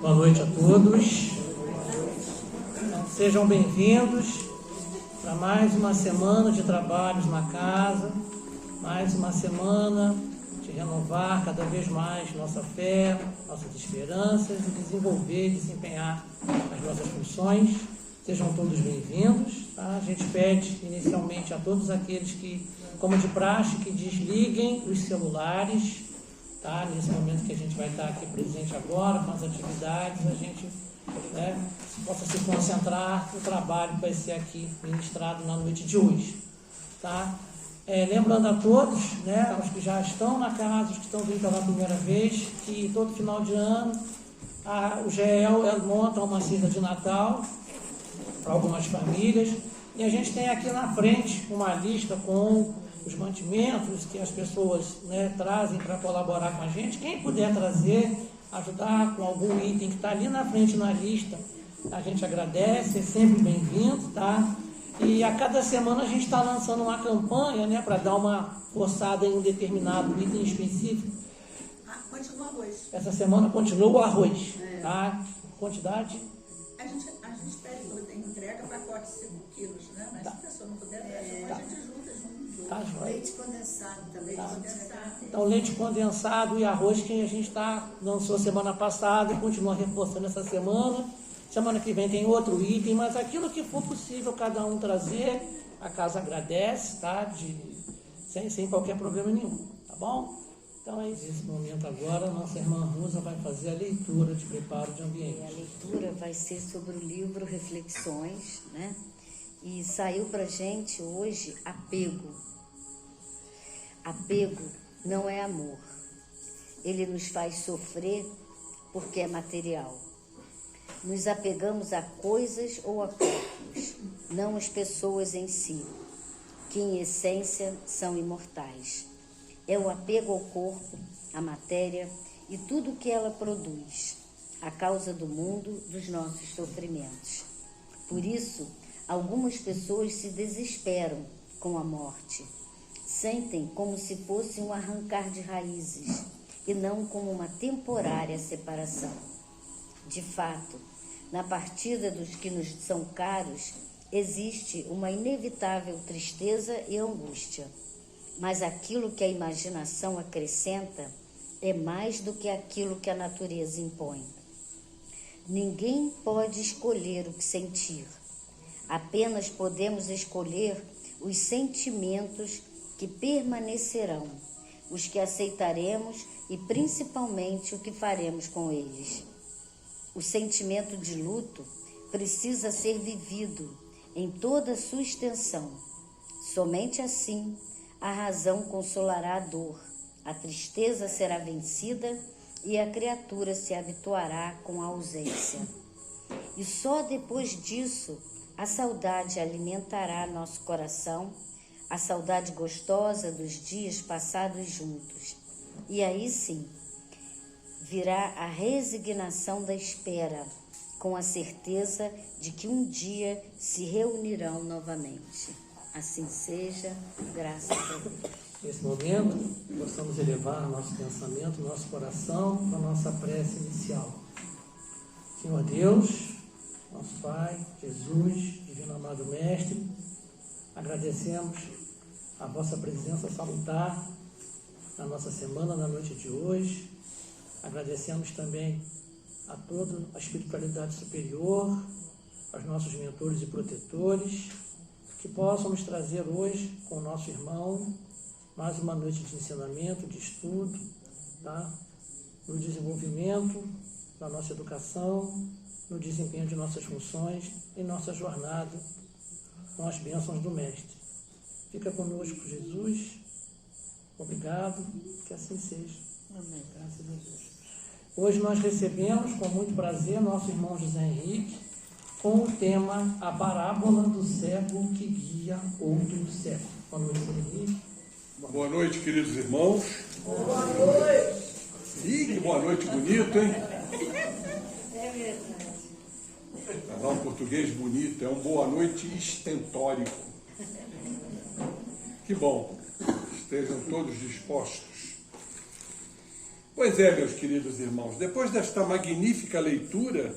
Boa noite a todos. Sejam bem-vindos para mais uma semana de trabalhos na casa, mais uma semana de renovar cada vez mais nossa fé, nossas esperanças e desenvolver e desempenhar as nossas funções. Sejam todos bem-vindos. Tá? A gente pede inicialmente a todos aqueles que, como de praxe, que desliguem os celulares. Tá? Nesse momento que a gente vai estar aqui presente agora, com as atividades, a gente possa se concentrar no trabalho que vai ser aqui ministrado na noite de hoje. Tá? Lembrando a todos, os que já estão na casa, os que estão vindo pela primeira vez, que todo final de ano o GEL monta uma cesta de Natal para algumas famílias, e a gente tem aqui na frente uma lista com os mantimentos que as pessoas trazem para colaborar com a gente. Quem puder trazer, ajudar com algum item que está ali na frente na lista, a gente agradece, é sempre bem-vindo, tá? E a cada semana a gente está lançando uma campanha, para dar uma forçada em um determinado item específico. Continua o arroz. Essa semana continua o arroz, tá? Quantidade? A gente pede quando tem entrega pacote de 5 quilos, né? Mas se a pessoa não puder, a gente junta. Tá, leite condensado também. Tá. Então, leite condensado e arroz que a gente lançou semana passada e continua reforçando essa semana. Semana que vem tem outro item, mas aquilo que for possível cada um trazer, a casa agradece, tá? Sem qualquer problema nenhum, tá bom? Então, nesse momento agora, nossa irmã Rosa vai fazer a leitura de preparo de ambiente. A leitura vai ser sobre o livro Reflexões, E saiu pra gente hoje apego. Apego não é amor. Ele nos faz sofrer porque é material. Nos apegamos a coisas ou a corpos, não as pessoas em si, que em essência são imortais. É o apego ao corpo, à matéria e tudo o que ela produz, a causa do mundo, dos nossos sofrimentos. Por isso, algumas pessoas se desesperam com a morte. Sentem como se fosse um arrancar de raízes e não como uma temporária separação. De fato, na partida dos que nos são caros, existe uma inevitável tristeza e angústia. Mas aquilo que a imaginação acrescenta é mais do que aquilo que a natureza impõe. Ninguém pode escolher o que sentir. Apenas podemos escolher os sentimentos que permanecerão, os que aceitaremos e principalmente o que faremos com eles. O sentimento de luto precisa ser vivido em toda a sua extensão. Somente assim a razão consolará a dor, a tristeza será vencida e a criatura se habituará com a ausência. E só depois disso a saudade alimentará nosso coração, a saudade gostosa dos dias passados juntos. E aí sim, virá a resignação da espera, com a certeza de que um dia se reunirão novamente. Assim seja, graças a Deus. Nesse momento, possamos elevar nosso pensamento, nosso coração para a nossa prece inicial. Senhor Deus, nosso Pai, Jesus, Divino Amado Mestre, agradecemos a vossa presença salutar na nossa semana, na noite de hoje. Agradecemos também a toda a espiritualidade superior, aos nossos mentores e protetores, que possam nos trazer hoje, com o nosso irmão, mais uma noite de ensinamento, de estudo, tá? No desenvolvimento da nossa educação, no desempenho de nossas funções, em nossa jornada com as bênçãos do Mestre. Fica conosco, Jesus. Obrigado, que assim seja. Amém. Graças a Deus. Hoje nós recebemos com muito prazer nosso irmão José Henrique com o tema A Parábola do Cego que Guia Outro Cego. Boa noite, Henrique. Boa noite, queridos irmãos. Boa noite. Ih, que boa noite bonito, hein? É verdade. Falar um português bonito, é um boa noite estentórico. Que bom, estejam todos dispostos. Pois Pois é, meus queridos irmãos, depois desta magnífica leitura,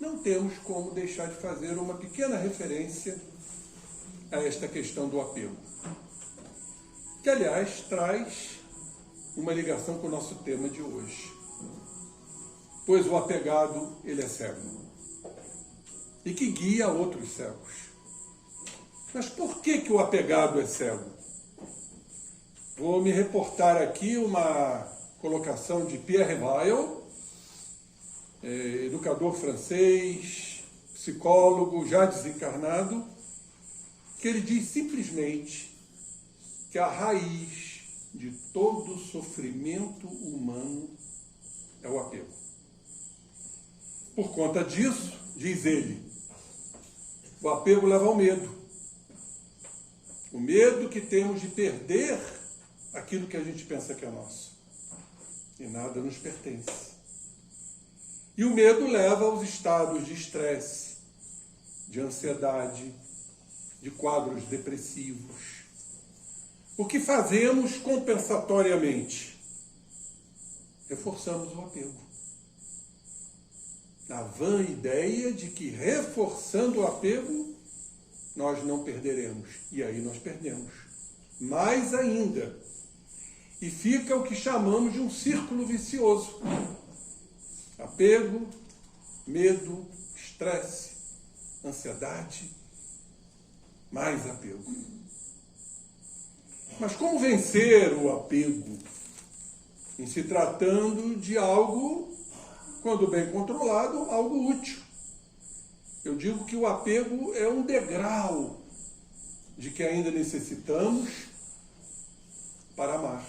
não temos como deixar de fazer uma pequena referência a esta questão do apego, que, aliás, traz uma ligação com o nosso tema de hoje. Pois o apegado, ele é cego, e que guia outros cegos. Mas por que o apegado é cego? Vou me reportar aqui uma colocação de Pierre Weil, educador francês, psicólogo, já desencarnado, que ele diz simplesmente que a raiz de todo sofrimento humano é o apego. Por conta disso, diz ele, o apego leva ao medo. O medo que temos de perder aquilo que a gente pensa que é nosso. E nada nos pertence. E o medo leva aos estados de estresse, de ansiedade, de quadros depressivos. O que fazemos compensatoriamente? Reforçamos o apego. Na vã ideia de que reforçando o apego, nós não perderemos. E aí nós perdemos. Mais ainda. E fica o que chamamos de um círculo vicioso. Apego, medo, estresse, ansiedade, mais apego. Mas como vencer o apego em se tratando de algo, quando bem controlado, algo útil? Eu digo que o apego é um degrau de que ainda necessitamos para amar.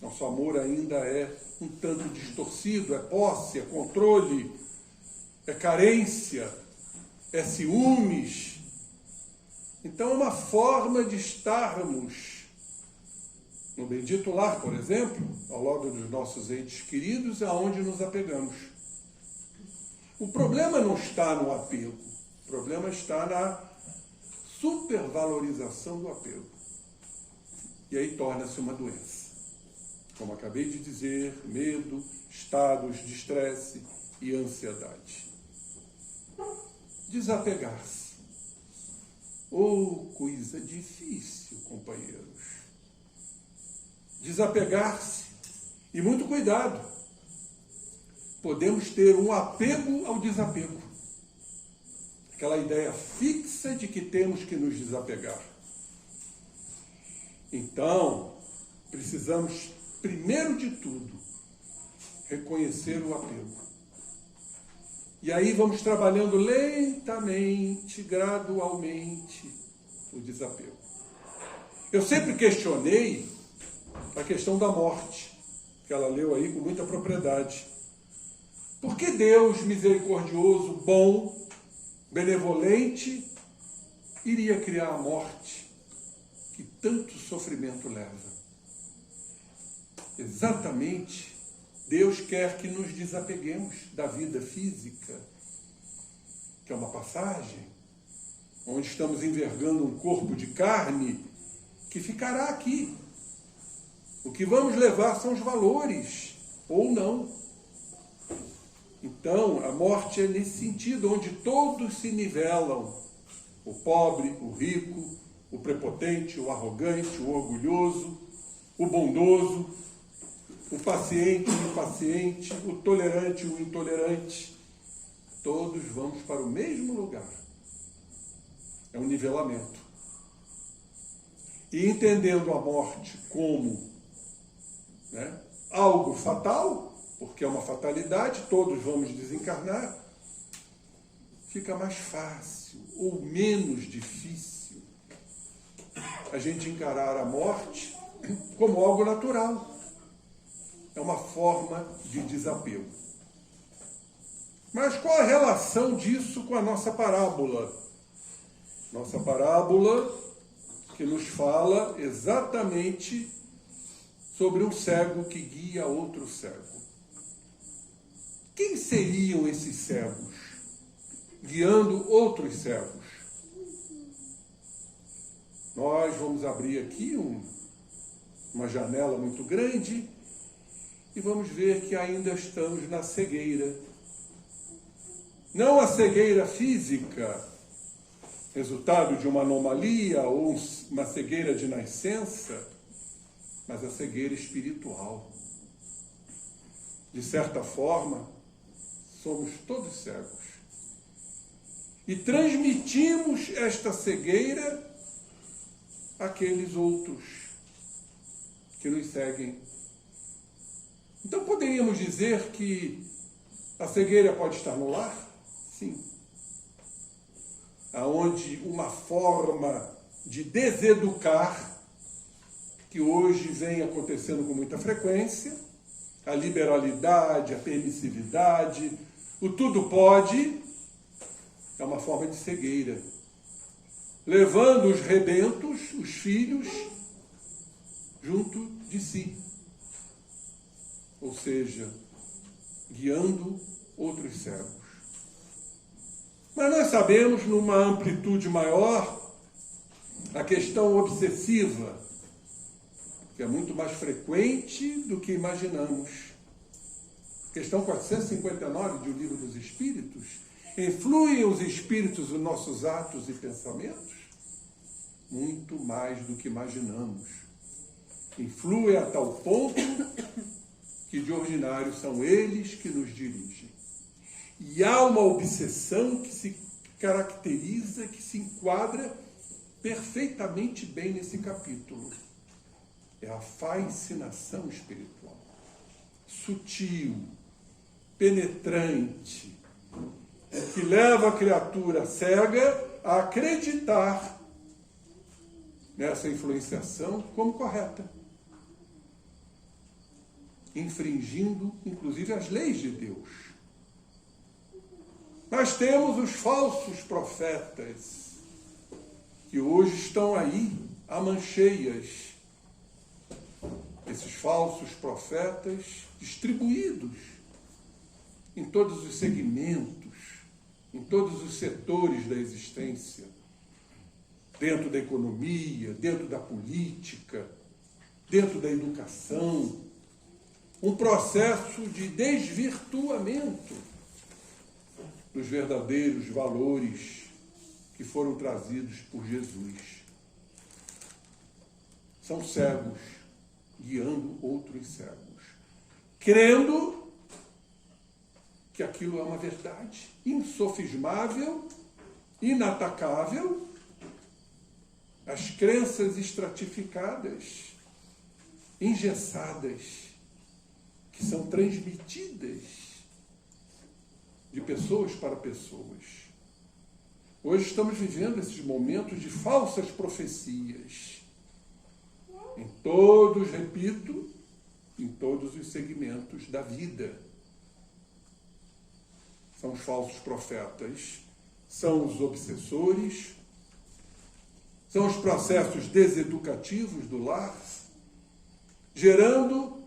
Nosso amor ainda é um tanto distorcido, é posse, é controle, é carência, é ciúmes. Então é uma forma de estarmos no bendito lar, por exemplo, ao lado dos nossos entes queridos, aonde nos apegamos. O problema não está no apego, o problema está na supervalorização do apego. E aí torna-se uma doença. Como acabei de dizer, medo, estados de estresse e ansiedade. Desapegar-se. Oh, coisa difícil, companheiros. Desapegar-se. E muito cuidado. Podemos ter um apego ao desapego. Aquela ideia fixa de que temos que nos desapegar. Então, precisamos, primeiro de tudo, reconhecer o apego. E aí vamos trabalhando lentamente, gradualmente, o desapego. Eu sempre questionei a questão da morte, que ela leu aí com muita propriedade. Por que Deus, misericordioso, bom, benevolente, iria criar a morte que tanto sofrimento leva? Exatamente, Deus quer que nos desapeguemos da vida física, que é uma passagem, onde estamos envergando um corpo de carne que ficará aqui. O que vamos levar são os valores, ou não. Então, a morte é nesse sentido, onde todos se nivelam. O pobre, o rico, o prepotente, o arrogante, o orgulhoso, o bondoso, o paciente, o impaciente, o tolerante, o intolerante. Todos vamos para o mesmo lugar. É um nivelamento. E entendendo a morte como algo fatal, porque é uma fatalidade, todos vamos desencarnar, fica mais fácil ou menos difícil a gente encarar a morte como algo natural. É uma forma de desapego. Mas qual a relação disso com a nossa parábola? Nossa parábola que nos fala exatamente sobre um cego que guia outro cego. Quem seriam esses cegos guiando outros cegos? Nós vamos abrir aqui uma janela muito grande e vamos ver que ainda estamos na cegueira. Não a cegueira física, resultado de uma anomalia ou uma cegueira de nascença, mas a cegueira espiritual. De certa forma, somos todos cegos. E transmitimos esta cegueira àqueles outros que nos seguem. Então poderíamos dizer que a cegueira pode estar no lar? Sim. Aonde uma forma de deseducar, que hoje vem acontecendo com muita frequência, a liberalidade, a permissividade, o tudo pode, é uma forma de cegueira, levando os rebentos, os filhos, junto de si. Ou seja, guiando outros cegos. Mas nós sabemos, numa amplitude maior, a questão obsessiva, que é muito mais frequente do que imaginamos. Questão 459 de O Livro dos Espíritos. Influem os espíritos nos nossos atos e pensamentos? Muito mais do que imaginamos. Influem a tal ponto que de ordinário são eles que nos dirigem. E há uma obsessão que se caracteriza, que se enquadra perfeitamente bem nesse capítulo. É a fascinação espiritual. Sutil, penetrante, que leva a criatura cega a acreditar nessa influenciação como correta, infringindo, inclusive, as leis de Deus. Nós temos os falsos profetas, que hoje estão aí, a mancheias. Esses falsos profetas distribuídos em todos os segmentos, em todos os setores da existência, dentro da economia, dentro da política, dentro da educação, um processo de desvirtuamento dos verdadeiros valores que foram trazidos por Jesus. São cegos, guiando outros cegos, crendo que aquilo é uma verdade insofismável, inatacável, as crenças estratificadas, engessadas, que são transmitidas de pessoas para pessoas. Hoje estamos vivendo esses momentos de falsas profecias. Em todos, repito, em todos os segmentos da vida. São os falsos profetas, são os obsessores, são os processos deseducativos do lar, gerando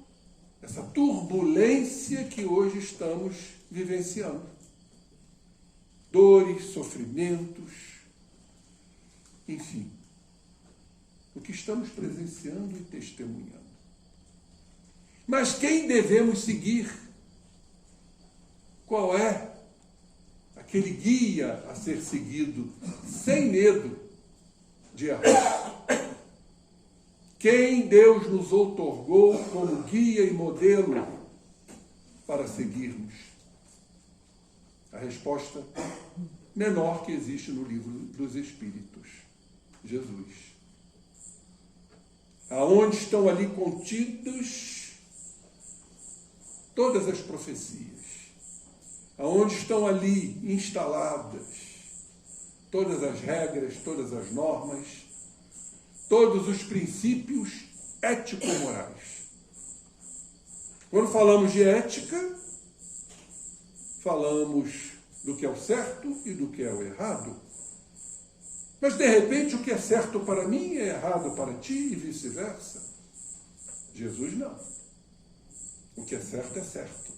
essa turbulência que hoje estamos vivenciando. Dores, sofrimentos, enfim, o que estamos presenciando e testemunhando. Mas quem devemos seguir? Qual é aquele guia a ser seguido sem medo de errar? Quem Deus nos outorgou como guia e modelo para seguirmos? A resposta menor que existe no Livro dos Espíritos: Jesus. Aonde estão ali contidos todas as profecias, aonde estão ali instaladas todas as regras, todas as normas, todos os princípios ético-morais. Quando falamos de ética, falamos do que é o certo e do que é o errado. Mas, de repente, o que é certo para mim é errado para ti e vice-versa. Jesus não. O que é certo.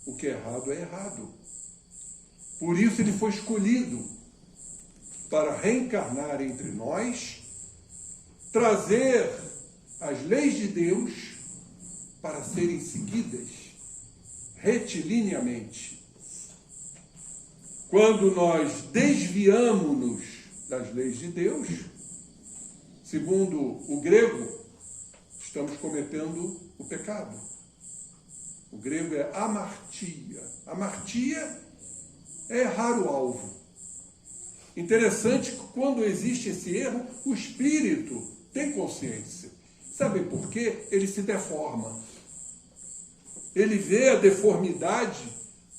O que é errado. Por isso ele foi escolhido para reencarnar entre nós, trazer as leis de Deus para serem seguidas retilineamente. Quando nós desviamos-nos das leis de Deus, segundo o grego, estamos cometendo o pecado. O grego é amartia. Amartia é errar o alvo. Interessante que quando existe esse erro, o espírito tem consciência. Sabe por quê? Ele se deforma. Ele vê a deformidade,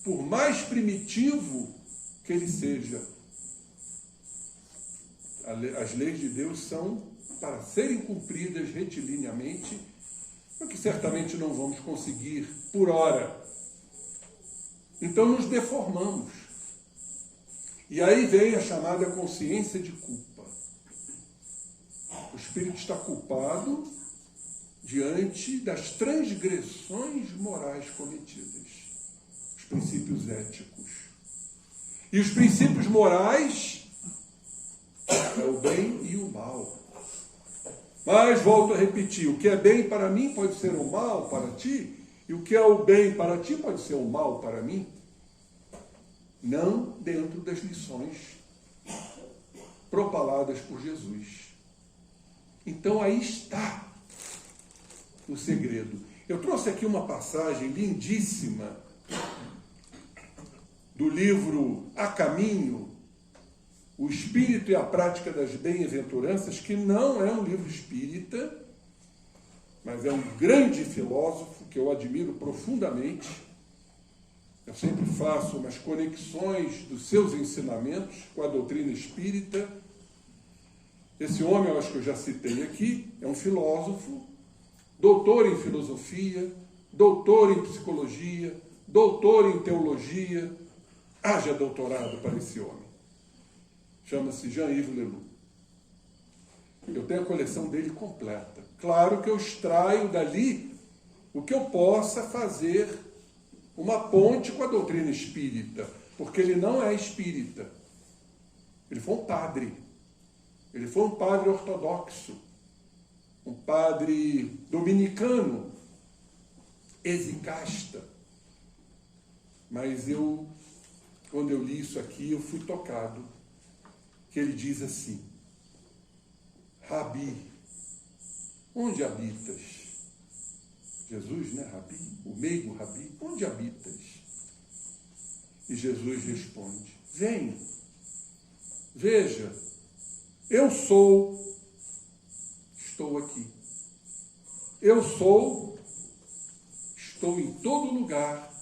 por mais primitivo que ele seja. As leis de Deus são para serem cumpridas retilineamente, o que certamente não vamos conseguir por hora. Então nos deformamos. E aí vem a chamada consciência de culpa. O espírito está culpado diante das transgressões morais cometidas, os princípios éticos. E os princípios morais é o bem e o mal. Mas, volto a repetir, o que é bem para mim pode ser o mal para ti, e o que é o bem para ti pode ser o mal para mim. Não dentro das lições propaladas por Jesus. Então, aí está o segredo. Eu trouxe aqui uma passagem lindíssima do livro A Caminho, O Espírito e a Prática das Bem-aventuranças, que não é um livro espírita, mas é um grande filósofo que eu admiro profundamente. Eu sempre faço umas conexões dos seus ensinamentos com a doutrina espírita. Esse homem, eu acho que eu já citei aqui, é um filósofo, doutor em filosofia, doutor em psicologia, doutor em teologia. Haja doutorado para esse homem. Chama-se Jean-Yves Leloup. Eu tenho a coleção dele completa. Claro que eu extraio dali o que eu possa fazer uma ponte com a doutrina espírita, porque ele não é espírita. Ele foi um padre. Ele foi um padre ortodoxo, um padre dominicano, exicasta. Mas quando eu li isso aqui, eu fui tocado, que ele diz assim: Rabi, onde habitas? Jesus, né, Rabi? O meigo Rabi, onde habitas? E Jesus responde: venha, veja, eu sou, estou aqui. Eu sou, estou em todo lugar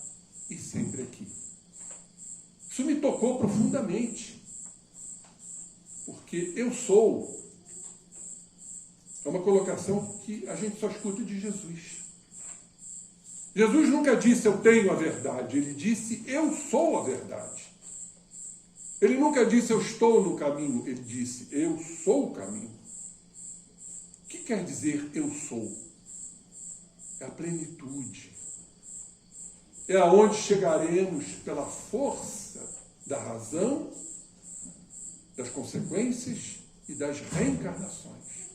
e sempre aqui. Isso me tocou profundamente, porque eu sou é uma colocação que a gente só escuta de Jesus. Jesus nunca disse eu tenho a verdade, ele disse eu sou a verdade. Ele nunca disse eu estou no caminho, ele disse eu sou o caminho. O que quer dizer eu sou? É a plenitude. É aonde chegaremos pela força da razão, das consequências e das reencarnações.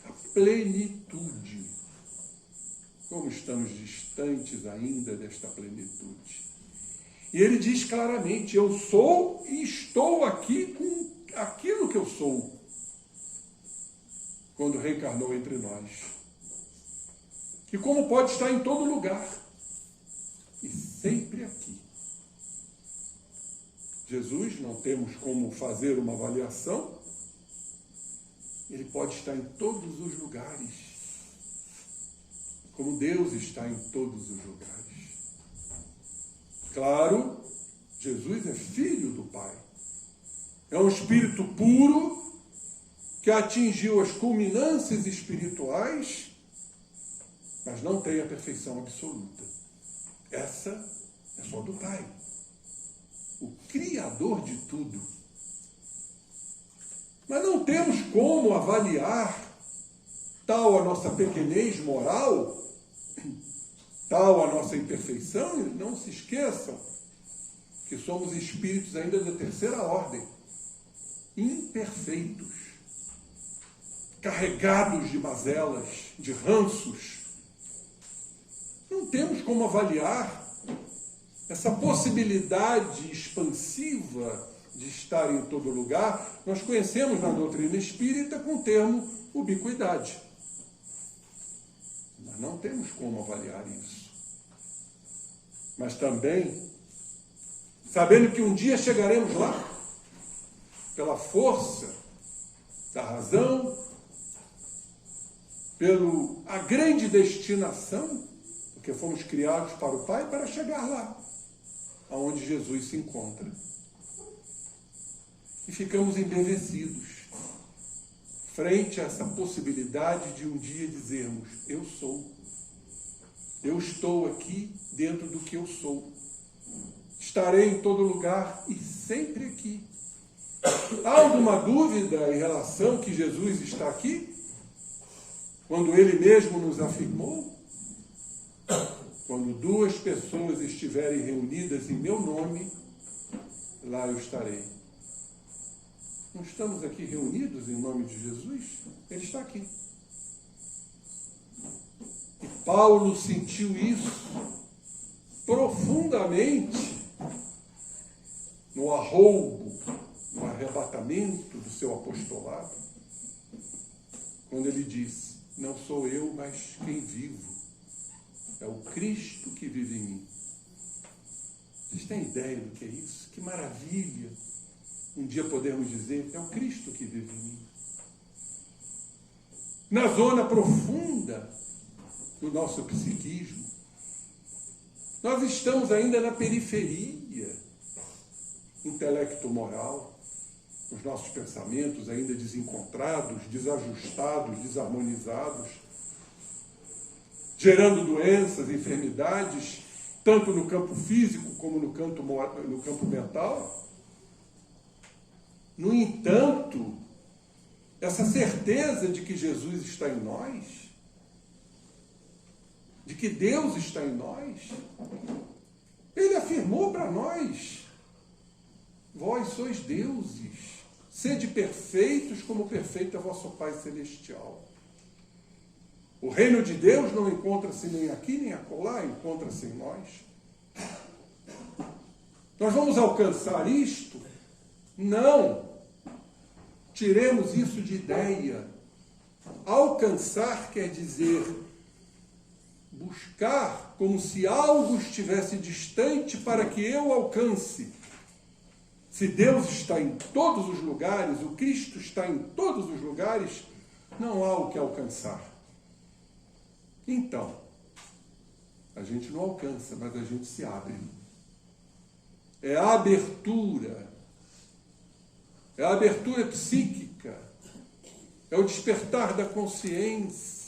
A plenitude. Como estamos distantes ainda desta plenitude. E ele diz claramente, eu sou e estou aqui com aquilo que eu sou, quando reencarnou entre nós. E como pode estar em todo lugar, e sempre aqui. Jesus, não temos como fazer uma avaliação, ele pode estar em todos os lugares, como Deus está em todos os lugares. Claro, Jesus é filho do Pai. É um espírito puro que atingiu as culminâncias espirituais, mas não tem a perfeição absoluta. Essa é só do Pai, o Criador de tudo. Mas não temos como avaliar tal a nossa pequenez moral, tal a nossa imperfeição. E não se esqueçam que somos espíritos ainda da terceira ordem, imperfeitos, carregados de mazelas, de ranços, não temos como avaliar essa possibilidade expansiva de estar em todo lugar. Nós conhecemos na doutrina espírita com o termo ubiquidade. Mas não temos como avaliar isso. Mas também, sabendo que um dia chegaremos lá, pela força da razão, pela grande destinação, porque fomos criados para o Pai, para chegar lá, aonde Jesus se encontra. E ficamos embevecidos frente a essa possibilidade de um dia dizermos: eu sou. Eu estou aqui dentro do que eu sou. Estarei em todo lugar e sempre aqui. Há alguma dúvida em relação que Jesus está aqui? Quando Ele mesmo nos afirmou: quando 2 pessoas estiverem reunidas em meu nome, lá eu estarei. Não estamos aqui reunidos em nome de Jesus? Ele está aqui. E Paulo sentiu isso profundamente no arroubo, no arrebatamento do seu apostolado, quando ele disse: não sou eu, mas quem vivo. É o Cristo que vive em mim. Vocês têm ideia do que é isso? Que maravilha! Um dia podemos dizer: é o Cristo que vive em mim. Na zona profunda do nosso psiquismo, nós estamos ainda na periferia intelecto-moral, os nossos pensamentos ainda desencontrados, desajustados, desarmonizados, gerando doenças, enfermidades, tanto no campo físico como no campo mental. No entanto, essa certeza de que Jesus está em nós, de que Deus está em nós, Ele afirmou para nós: vós sois deuses, sede perfeitos como perfeito é vosso Pai Celestial. O reino de Deus não encontra-se nem aqui nem acolá, encontra-se em nós. Nós vamos alcançar isto? Não. Tiremos isso de ideia. Alcançar quer dizer buscar como se algo estivesse distante para que eu alcance. Se Deus está em todos os lugares, o Cristo está em todos os lugares, não há o que alcançar. Então, a gente não alcança, mas a gente se abre. É a abertura. É a abertura psíquica. É o despertar da consciência.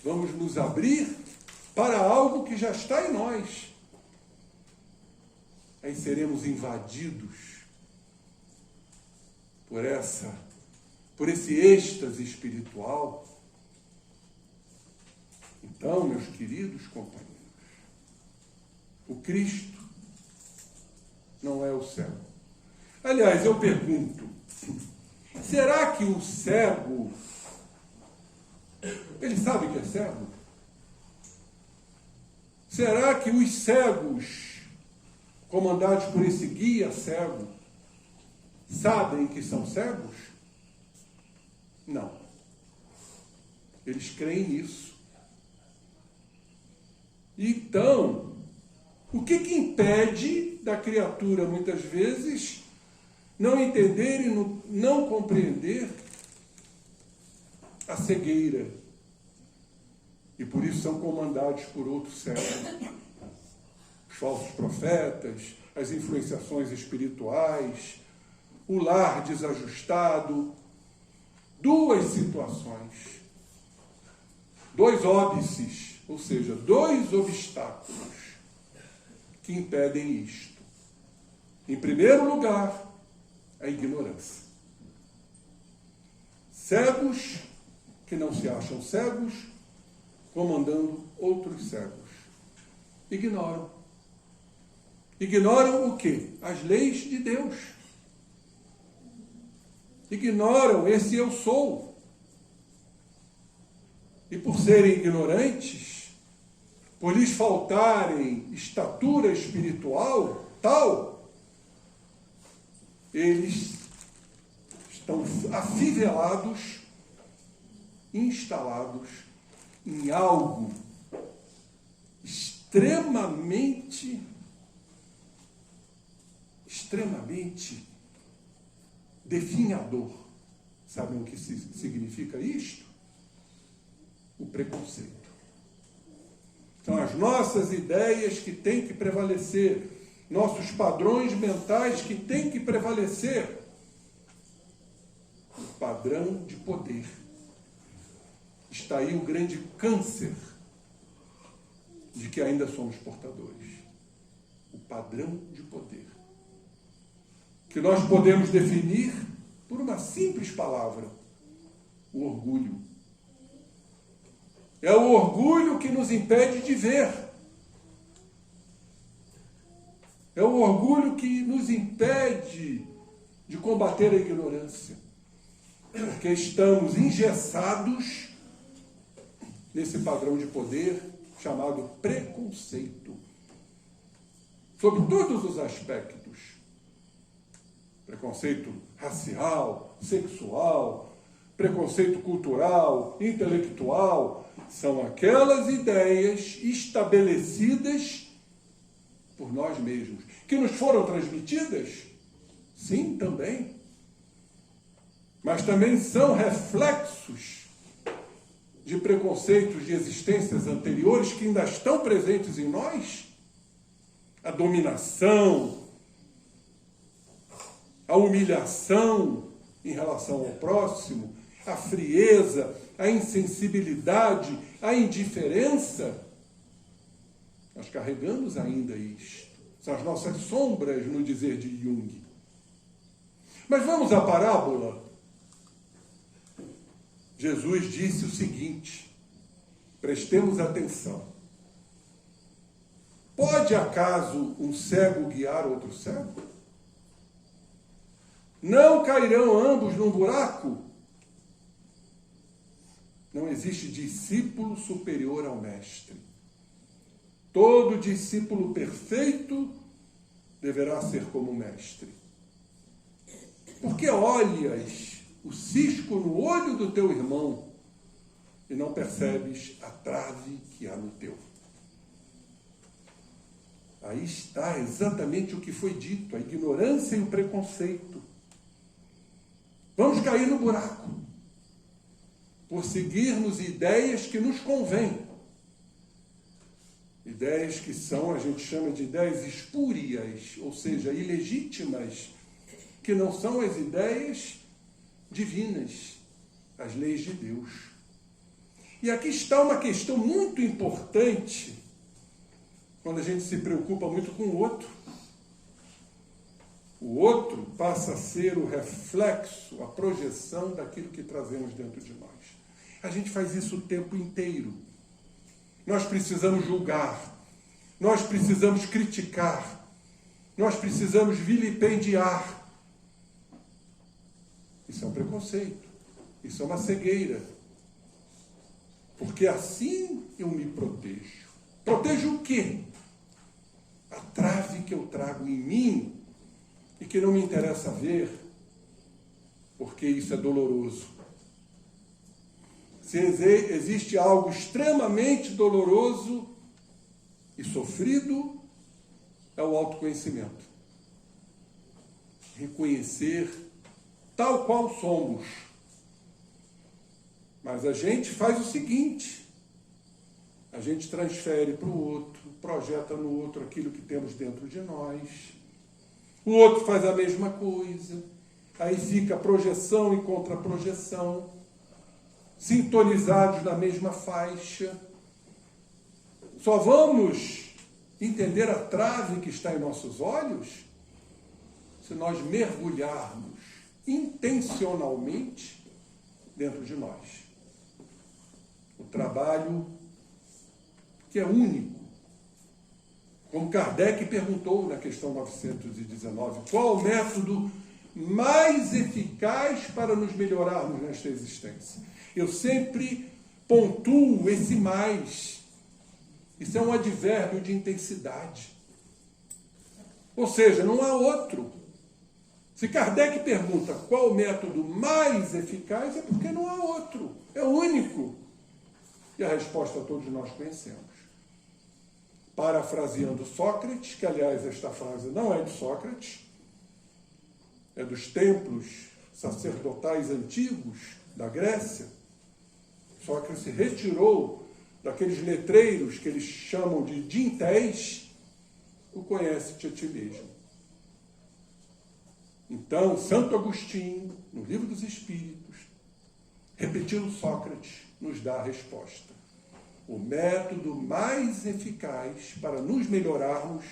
Vamos nos abrir para algo que já está em nós. Aí seremos invadidos por esse êxtase espiritual. Então, meus queridos companheiros, o Cristo não é o cego. Aliás, eu pergunto, será que o cego, ele sabe que é cego? Será que os cegos, comandados por esse guia cego, sabem que são cegos? Não. Eles creem nisso. Então, o que impede da criatura, muitas vezes, não entender e não compreender a cegueira? E por isso são comandados por outros cegos. Os falsos profetas, as influenciações espirituais, o lar desajustado. 2 situações, 2 óbices, ou seja, 2 obstáculos que impedem isto. Em primeiro lugar, a ignorância. Cegos que não se acham cegos, comandando outros cegos. Ignoram. Ignoram o quê? As leis de Deus. Ignoram esse eu sou. E por serem ignorantes, por lhes faltarem estatura espiritual tal, eles estão afivelados, instalados em algo extremamente definhador. Sabem o que significa isto? O preconceito. São as nossas ideias que têm que prevalecer, nossos padrões mentais que têm que prevalecer. O padrão de poder. Está aí o grande câncer de que ainda somos portadores. O padrão de poder. Que nós podemos definir por uma simples palavra: o orgulho. É o orgulho que nos impede de ver. É o orgulho que nos impede de combater a ignorância. Porque estamos engessados nesse padrão de poder chamado preconceito. Sobre todos os aspectos. Preconceito racial, sexual, preconceito cultural, intelectual, são aquelas ideias estabelecidas por nós mesmos, que nos foram transmitidas, sim, também, mas também são reflexos de preconceitos de existências anteriores que ainda estão presentes em nós. A dominação, a humilhação em relação ao próximo, a frieza, a insensibilidade, a indiferença. Nós carregamos ainda isto. São as nossas sombras, no dizer de Jung. Mas vamos à parábola. Jesus disse o seguinte, prestemos atenção. Pode acaso um cego guiar outro cego? Não cairão ambos num buraco? Não existe discípulo superior ao mestre. Todo discípulo perfeito deverá ser como o mestre. Porque olhas o cisco no olho do teu irmão e não percebes a trave que há no teu. Aí está exatamente o que foi dito, a ignorância e o preconceito. Vamos cair no buraco por seguirmos ideias que nos convêm. Ideias que são, a gente chama de ideias espúrias, ou seja, ilegítimas, que não são as ideias divinas, as leis de Deus. E aqui está uma questão muito importante, quando a gente se preocupa muito com o outro. O outro passa a ser o reflexo, a projeção daquilo que trazemos dentro de nós. A gente faz isso o tempo inteiro. Nós precisamos julgar, nós precisamos criticar, nós precisamos vilipendiar. Isso é um preconceito, isso é uma cegueira. Porque assim eu me protejo. Protejo o quê? A trave que eu trago em mim e que não me interessa ver, porque isso é doloroso. Se existe algo extremamente doloroso e sofrido, é o autoconhecimento. Reconhecer tal qual somos. Mas a gente faz o seguinte, a gente transfere para o outro, projeta no outro aquilo que temos dentro de nós. O outro faz a mesma coisa. Aí fica projeção e contraprojeção, sintonizados na mesma faixa. Só vamos entender a trave que está em nossos olhos se nós mergulharmos intencionalmente dentro de nós. O trabalho que é único. Como Kardec perguntou na questão 919, qual o método mais eficaz para nos melhorarmos nesta existência? Eu sempre pontuo esse mais. Isso é um advérbio de intensidade. Ou seja, não há outro. Se Kardec pergunta qual o método mais eficaz, é porque não há outro. É o único. E a resposta todos nós conhecemos. Parafraseando Sócrates, que aliás esta frase não é de Sócrates, é dos templos sacerdotais antigos da Grécia. Sócrates se retirou daqueles letreiros que eles chamam de dintéis, o conhece-te a ti mesmo. Então, Santo Agostinho, no Livro dos Espíritos, repetindo Sócrates, nos dá a resposta. O método mais eficaz para nos melhorarmos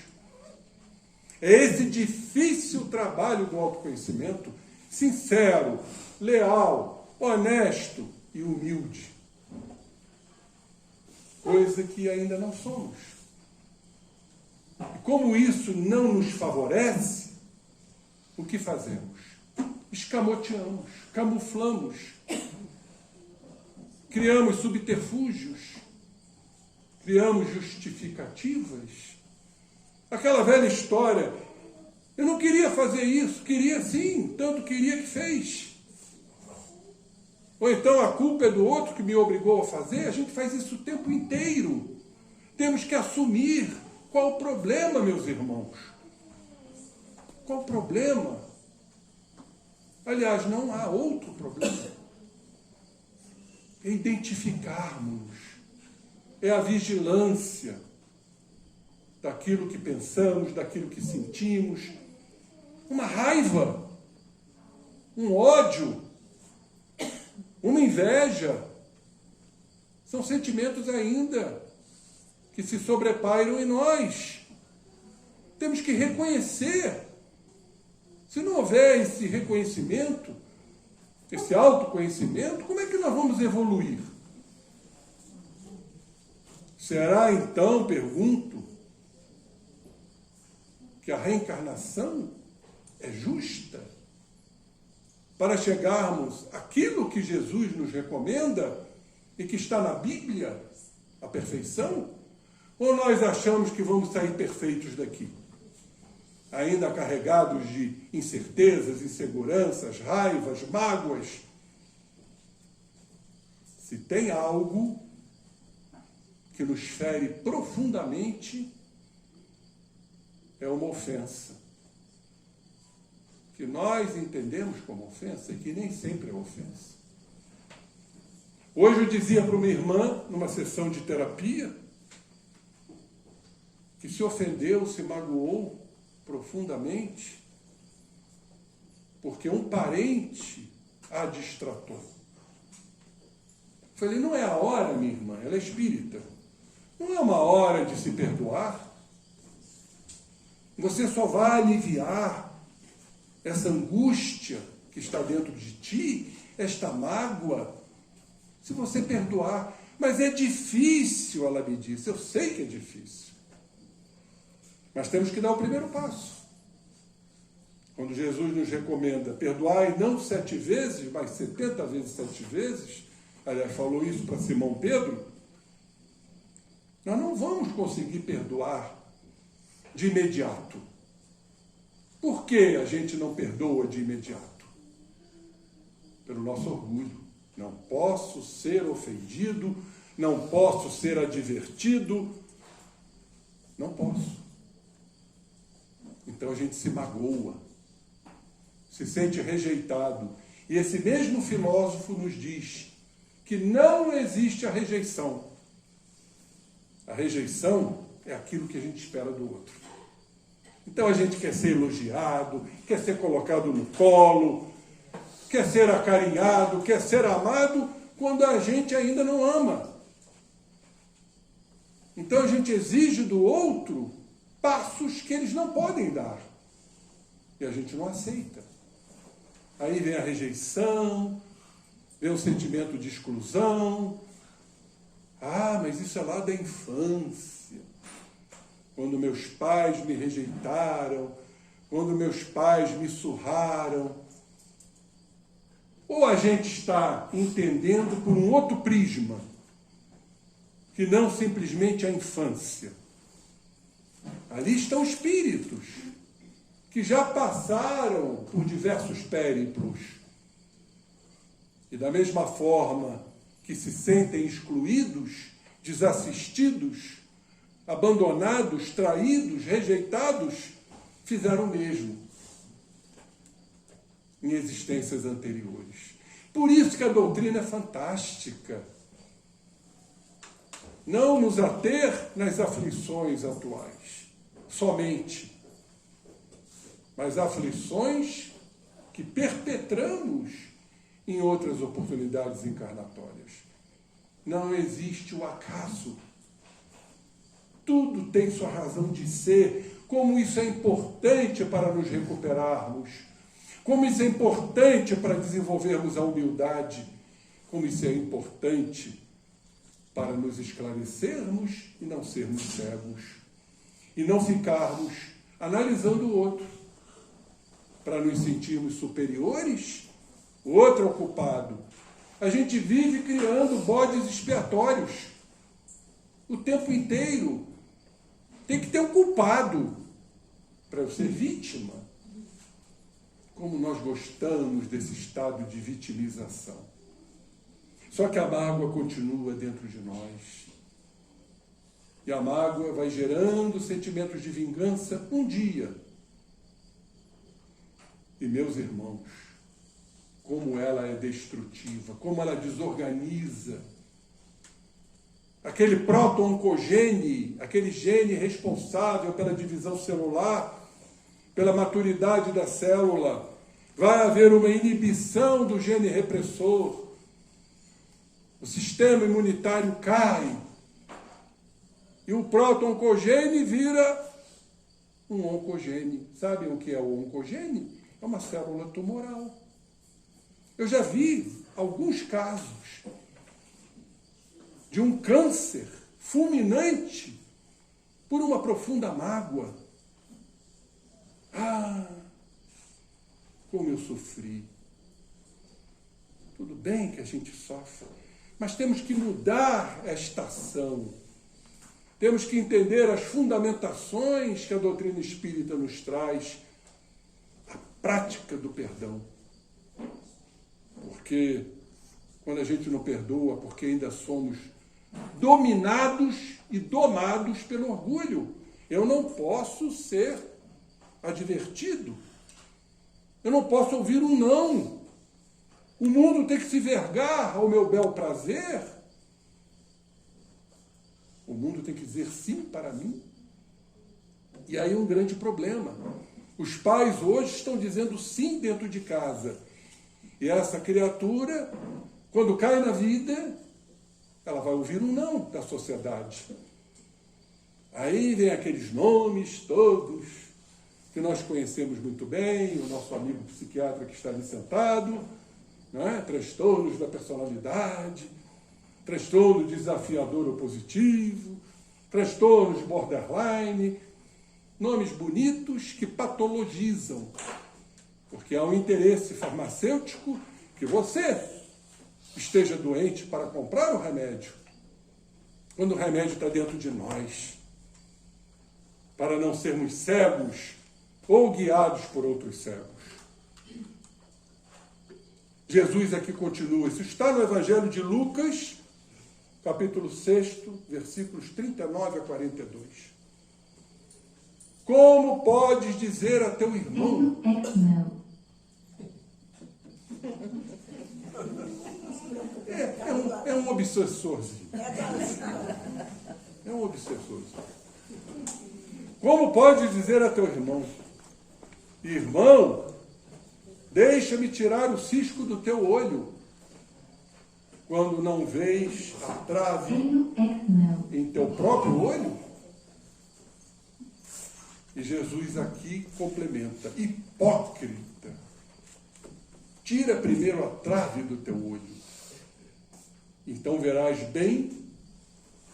é esse difícil trabalho do autoconhecimento, sincero, leal, honesto e humilde. Coisa que ainda não somos. E como isso não nos favorece, o que fazemos? Escamoteamos, camuflamos, criamos subterfúgios, criamos justificativas. Aquela velha história, eu não queria fazer isso, queria sim, tanto queria que fez. Ou então a culpa é do outro que me obrigou a fazer. A gente faz isso o tempo inteiro. Temos que assumir qual o problema, meus irmãos. Qual o problema? Aliás, não há outro problema. É identificarmos. É a vigilância daquilo que pensamos, daquilo que sentimos. Uma raiva, um ódio, uma inveja, são sentimentos ainda que se sobrepairam em nós. Temos que reconhecer. Se não houver esse reconhecimento, esse autoconhecimento, como é que nós vamos evoluir? Será então, pergunto, que a reencarnação é justa? Para chegarmos àquilo que Jesus nos recomenda e que está na Bíblia, a perfeição? Ou nós achamos que vamos sair perfeitos daqui? Ainda carregados de incertezas, inseguranças, raivas, mágoas? Se tem algo que nos fere profundamente, é uma ofensa. Que nós entendemos como ofensa e que nem sempre é ofensa. Hoje eu dizia para uma irmã, numa sessão de terapia, que se ofendeu, se magoou profundamente, porque um parente a distratou. Falei, não é a hora, minha irmã, ela é espírita. Não é uma hora de se perdoar. Você só vai aliviar essa angústia que está dentro de ti, esta mágoa, se você perdoar. Mas é difícil, ela me disse. Eu sei que é difícil. Mas temos que dar o primeiro passo. Quando Jesus nos recomenda perdoai não 7 vezes, mas 70 vezes 7 vezes, aliás, falou isso para Simão Pedro, nós não vamos conseguir perdoar de imediato. Por que a gente não perdoa de imediato? Pelo nosso orgulho. Não posso ser ofendido, não posso ser advertido, não posso. Então a gente se magoa, se sente rejeitado. E esse mesmo filósofo nos diz que não existe a rejeição. A rejeição é aquilo que a gente espera do outro. Então a gente quer ser elogiado, quer ser colocado no colo, quer ser acarinhado, quer ser amado, quando a gente ainda não ama. Então a gente exige do outro passos que eles não podem dar. E a gente não aceita. Aí vem a rejeição, vem o sentimento de exclusão. Ah, mas isso é lá da infância. Quando meus pais me rejeitaram, quando meus pais me surraram. Ou a gente está entendendo por um outro prisma, que não simplesmente a infância. Ali estão espíritos que já passaram por diversos périplos. E da mesma forma que se sentem excluídos, desassistidos, abandonados, traídos, rejeitados, fizeram o mesmo em existências anteriores. Por isso que a doutrina é fantástica. Não nos ater nas aflições atuais, somente, mas aflições que perpetramos em outras oportunidades encarnatórias. Não existe o acaso. Tudo tem sua razão de ser. Como isso é importante para nos recuperarmos. Como isso é importante para desenvolvermos a humildade. Como isso é importante para nos esclarecermos e não sermos cegos. E não ficarmos analisando o outro. Para nos sentirmos superiores, o outro é o culpado. A gente vive criando bodes expiatórios o tempo inteiro. Tem que ter um culpado para eu ser vítima. Como nós gostamos desse estado de vitimização. Só que a mágoa continua dentro de nós. E a mágoa vai gerando sentimentos de vingança um dia. E meus irmãos, como ela é destrutiva, como ela desorganiza. Aquele proto-oncogene, aquele gene responsável pela divisão celular, pela maturidade da célula, vai haver uma inibição do gene repressor. O sistema imunitário cai. E o proto-oncogene vira um oncogene. Sabem o que é o oncogene? É uma célula tumoral. Eu já vi alguns casos de um câncer fulminante por uma profunda mágoa. Ah, como eu sofri. Tudo bem que a gente sofre, mas temos que mudar esta ação. Temos que entender as fundamentações que a doutrina espírita nos traz, a prática do perdão. Porque quando a gente não perdoa, porque ainda somos dominados e domados pelo orgulho. Eu não posso ser advertido. Eu não posso ouvir um não. O mundo tem que se vergar ao meu bel prazer. O mundo tem que dizer sim para mim. E aí um grande problema. Os pais hoje estão dizendo sim dentro de casa. E essa criatura, quando cai na vida, ela vai ouvir um não da sociedade. Aí vem aqueles nomes todos que nós conhecemos muito bem, o nosso amigo psiquiatra que está ali sentado, não é? Transtornos da personalidade, transtorno desafiador opositivo, transtornos borderline, nomes bonitos que patologizam, porque há um interesse farmacêutico que você esteja doente para comprar o remédio, quando o remédio está dentro de nós, para não sermos cegos ou guiados por outros cegos. Jesus aqui continua, isso está no Evangelho de Lucas, capítulo 6, versículos 39 a 42. Como podes dizer a teu irmão? É um obsessorzinho. É um obsessorzinho. Como podes dizer a teu irmão? Irmão, deixa-me tirar o cisco do teu olho, quando não vês a trave em teu próprio olho? E Jesus aqui complementa, hipócrita, tira primeiro a trave do teu olho, então verás bem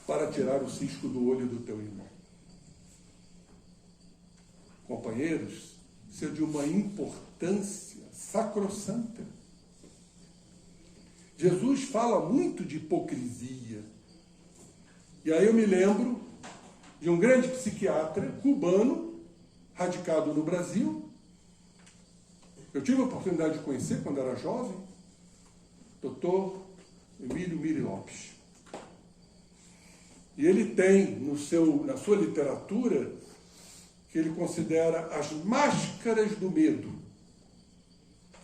para tirar o cisco do olho do teu irmão. Companheiros, isso é de uma importância sacrossanta. Jesus fala muito de hipocrisia. E aí eu me lembro de um grande psiquiatra cubano, radicado no Brasil. Eu tive a oportunidade de conhecer quando era jovem, Dr. Emílio Miri Lopes. E ele tem na sua literatura que ele considera as máscaras do medo,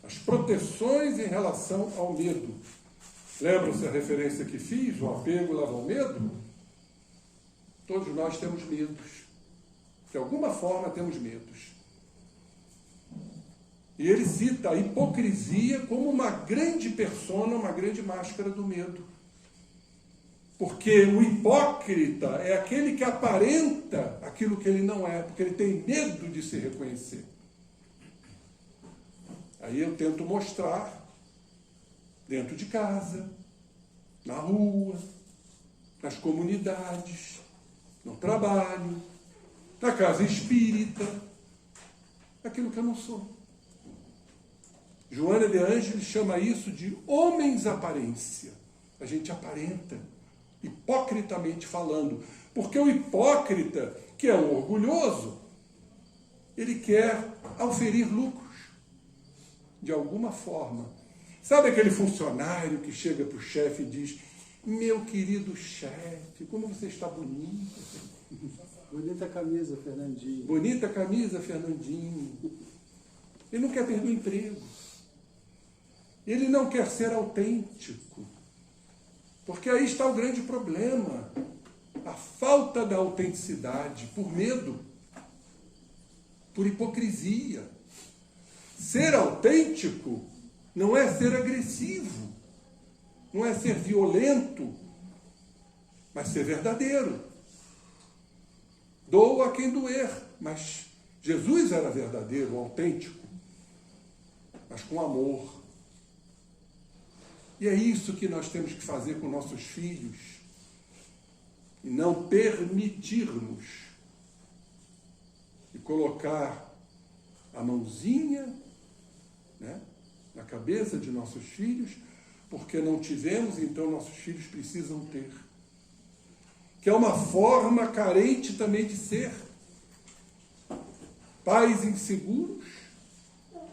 as proteções em relação ao medo. Lembram-se a referência que fiz? O apego leva ao medo? Todos nós temos medos. De alguma forma temos medos. E ele cita a hipocrisia como uma grande persona, uma grande máscara do medo. Porque o hipócrita é aquele que aparenta aquilo que ele não é, porque ele tem medo de se reconhecer. Aí eu tento mostrar dentro de casa, na rua, nas comunidades, no trabalho, na casa espírita, aquilo que eu não sou. Joana de Ângeles chama isso de homens aparência. A gente aparenta, hipocritamente falando, porque o hipócrita, que é um orgulhoso, ele quer auferir lucros, de alguma forma. Sabe aquele funcionário que chega para o chefe e diz: meu querido chefe, como você está bonito. Bonita camisa, Fernandinho. Bonita camisa, Fernandinho. Ele não quer perder o emprego. Ele não quer ser autêntico. Porque aí está o grande problema. A falta da autenticidade, por medo, por hipocrisia. Ser autêntico não é ser agressivo, não é ser violento, mas ser verdadeiro. Doa a quem doer, mas Jesus era verdadeiro, autêntico, mas com amor. E é isso que nós temos que fazer com nossos filhos, e não permitirmos de colocar a mãozinha, né, na cabeça de nossos filhos, porque não tivemos, então nossos filhos precisam ter. Que é uma forma carente também de ser. Pais inseguros,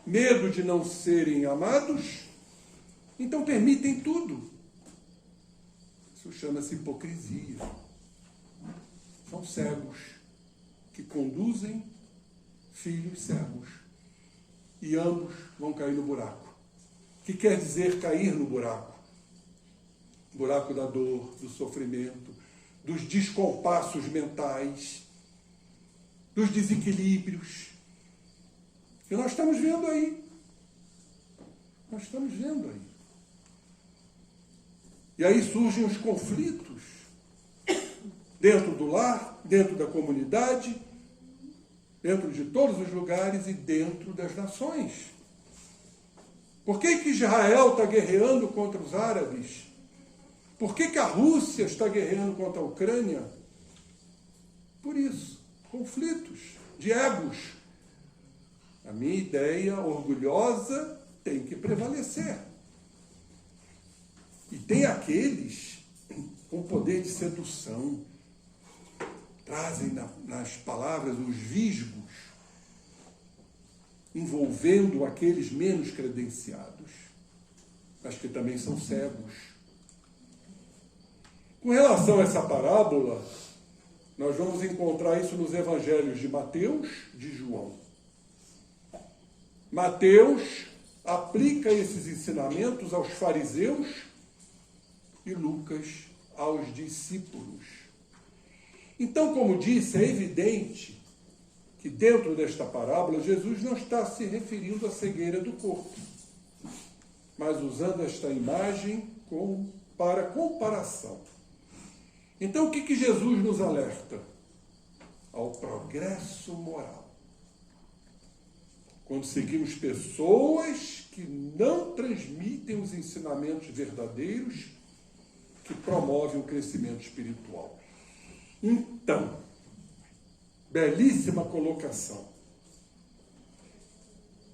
medo de não serem amados, então permitem tudo. Isso chama-se hipocrisia. São cegos que conduzem filhos cegos. E ambos vão cair no buraco. O que quer dizer cair no buraco? Buraco da dor, do sofrimento, dos descompassos mentais, dos desequilíbrios. E nós estamos vendo aí. Nós estamos vendo aí. E aí surgem os conflitos dentro do lar, dentro da comunidade, dentro de todos os lugares e dentro das nações. Por que Israel está guerreando contra os árabes? Por que a Rússia está guerreando contra a Ucrânia? Por isso, conflitos de egos. A minha ideia orgulhosa tem que prevalecer. E tem aqueles com poder de sedução, trazem nas palavras os visgos, envolvendo aqueles menos credenciados, mas que também são cegos. Com relação a essa parábola, nós vamos encontrar isso nos evangelhos de Mateus, de João. Mateus aplica esses ensinamentos aos fariseus e Lucas aos discípulos. Então, como disse, é evidente que dentro desta parábola Jesus não está se referindo à cegueira do corpo, mas usando esta imagem para comparação. Então, o que Jesus nos alerta? Ao progresso moral. Quando seguimos pessoas que não transmitem os ensinamentos verdadeiros que promovem o crescimento espiritual. Então, belíssima colocação.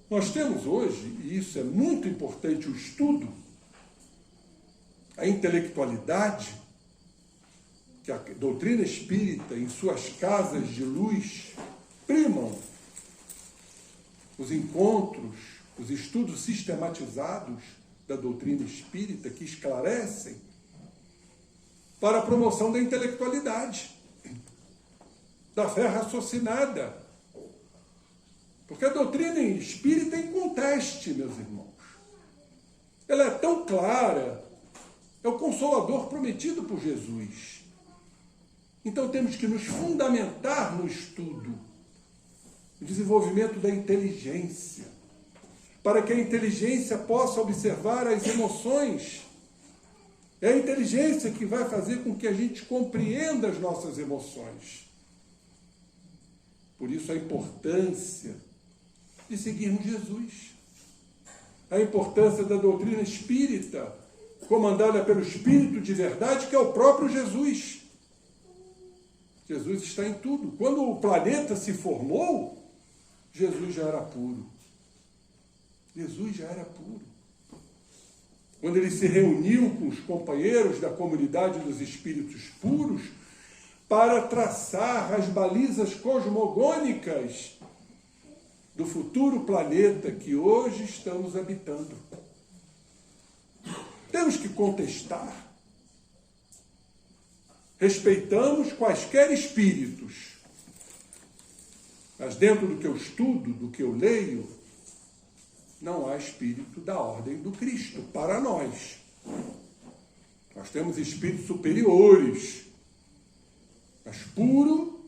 Nós temos hoje, e isso é muito importante, o estudo, a intelectualidade, que a doutrina espírita, em suas casas de luz, primam os encontros, os estudos sistematizados da doutrina espírita que esclarecem para a promoção da intelectualidade, da fé raciocinada. Porque a doutrina espírita é inconteste, meus irmãos. Ela é tão clara, é o consolador prometido por Jesus. Então temos que nos fundamentar no estudo, no desenvolvimento da inteligência, para que a inteligência possa observar as emoções. É a inteligência que vai fazer com que a gente compreenda as nossas emoções. Por isso a importância de seguirmos Jesus. A importância da doutrina espírita, comandada pelo Espírito de verdade, que é o próprio Jesus. Jesus está em tudo. Quando o planeta se formou, Jesus já era puro. Jesus já era puro. Quando ele se reuniu com os companheiros da comunidade dos espíritos puros para traçar as balizas cosmogônicas do futuro planeta que hoje estamos habitando. Temos que contestar. Respeitamos quaisquer espíritos, mas dentro do que eu estudo, do que eu leio, não há espírito da ordem do Cristo para nós. Nós temos espíritos superiores, mas puro,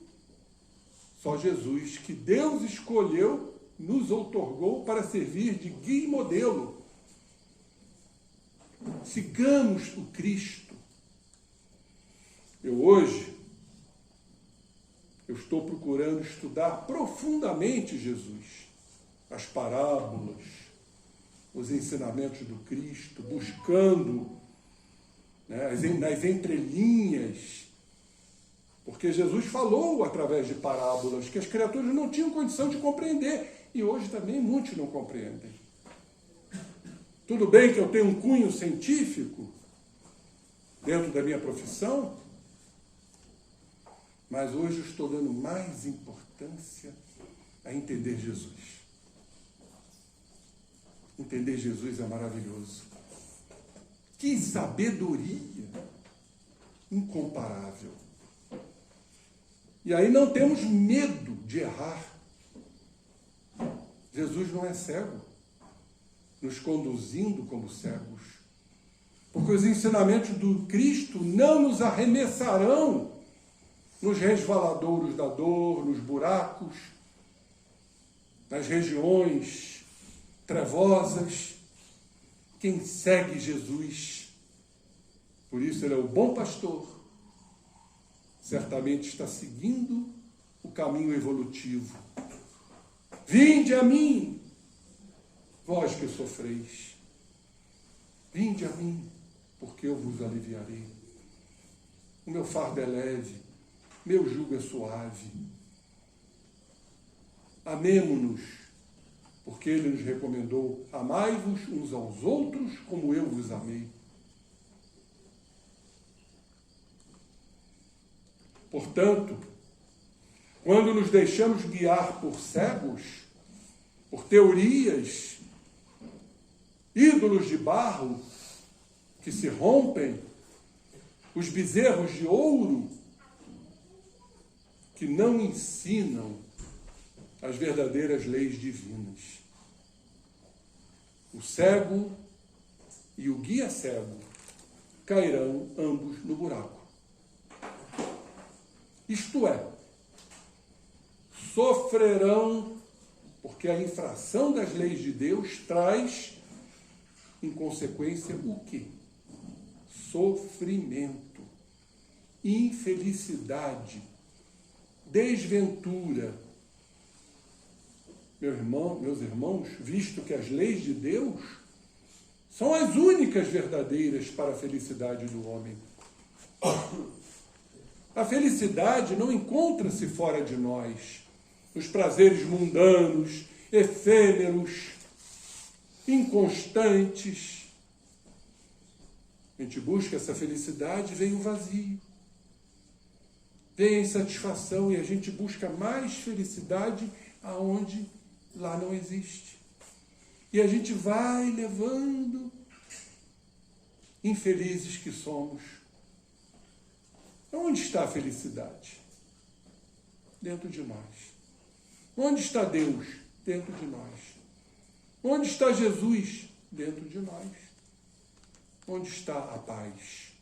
só Jesus, que Deus escolheu, nos outorgou para servir de guia e modelo. Sigamos o Cristo. Hoje estou procurando estudar profundamente Jesus, as parábolas, os ensinamentos do Cristo, buscando, né, nas entrelinhas, porque Jesus falou através de parábolas que as criaturas não tinham condição de compreender, e hoje também muitos não compreendem. Tudo bem que eu tenho um cunho científico dentro da minha profissão, mas hoje eu estou dando mais importância a entender Jesus. Entender Jesus é maravilhoso. Que sabedoria incomparável. E aí não temos medo de errar. Jesus não é cego, nos conduzindo como cegos. Porque os ensinamentos do Cristo não nos arremessarão nos resvaladouros da dor, nos buracos, nas regiões trevosas. Quem segue Jesus, por isso ele é o bom pastor, certamente está seguindo o caminho evolutivo. Vinde a mim, vós que sofreis. Vinde a mim, porque eu vos aliviarei. O meu fardo é leve, meu jugo é suave. Amemo-nos, porque ele nos recomendou: amai-vos uns aos outros como eu vos amei. Portanto, quando nos deixamos guiar por cegos, por teorias, ídolos de barro que se rompem, os bezerros de ouro que não ensinam as verdadeiras leis divinas. O cego e o guia cego cairão ambos no buraco. Isto é, sofrerão, porque a infração das leis de Deus traz, em consequência, o quê? Sofrimento, infelicidade, desventura. Meus irmãos, visto que as leis de Deus são as únicas verdadeiras para a felicidade do homem. A felicidade não encontra-se fora de nós, nos prazeres mundanos, efêmeros, inconstantes. A gente busca essa felicidade e vem o vazio. vem a insatisfação e a gente busca mais felicidade aonde lá não existe. E a gente vai levando, infelizes que somos. Onde está a felicidade? Dentro de nós. Onde está Deus? Dentro de nós. Onde está Jesus? Dentro de nós. Onde está a paz?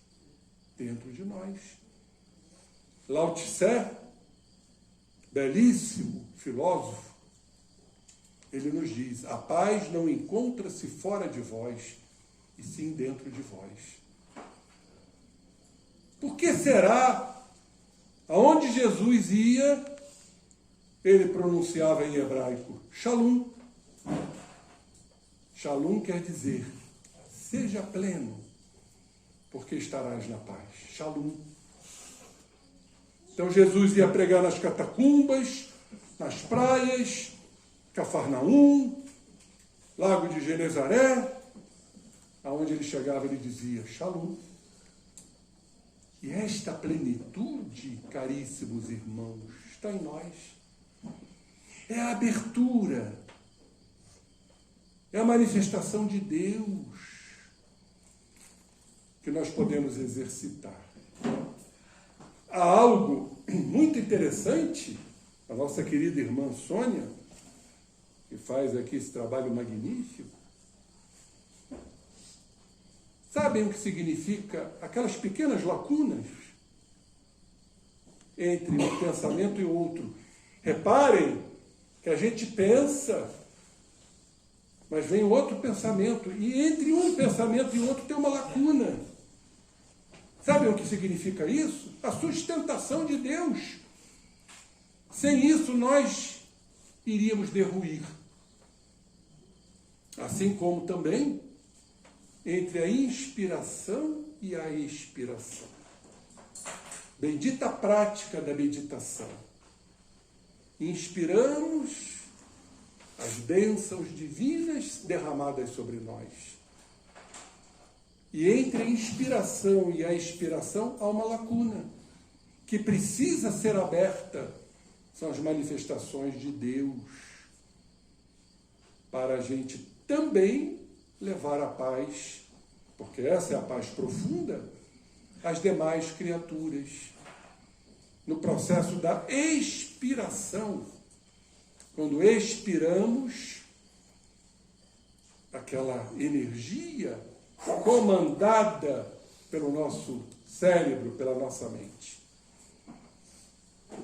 Dentro de nós. Lao Tse, belíssimo filósofo, ele nos diz: a paz não encontra-se fora de vós, e sim dentro de vós. Por que será? Aonde Jesus ia, ele pronunciava em hebraico Shalom. Shalom quer dizer, seja pleno, porque estarás na paz. Shalom. Então Jesus ia pregar nas catacumbas, nas praias, Cafarnaum, Lago de Genezaré. Aonde ele chegava, ele dizia Shalom. E esta plenitude, caríssimos irmãos, está em nós. É a abertura, é a manifestação de Deus que nós podemos exercitar. Há algo muito interessante, a nossa querida irmã Sônia, que faz aqui esse trabalho magnífico. Sabem o que significa aquelas pequenas lacunas entre um pensamento e outro? Reparem que a gente pensa, mas vem outro pensamento, e entre um pensamento e outro tem uma lacuna. Sabem o que significa isso? A sustentação de Deus. Sem isso, nós iríamos derruir. Assim como também entre a inspiração e a expiração. Bendita prática da meditação. Inspiramos as bênçãos divinas derramadas sobre nós. E entre a inspiração e a expiração há uma lacuna que precisa ser aberta. São as manifestações de Deus para a gente também levar a paz, porque essa é a paz profunda, às demais criaturas. No processo da expiração, quando expiramos, aquela energia comandada pelo nosso cérebro, pela nossa mente.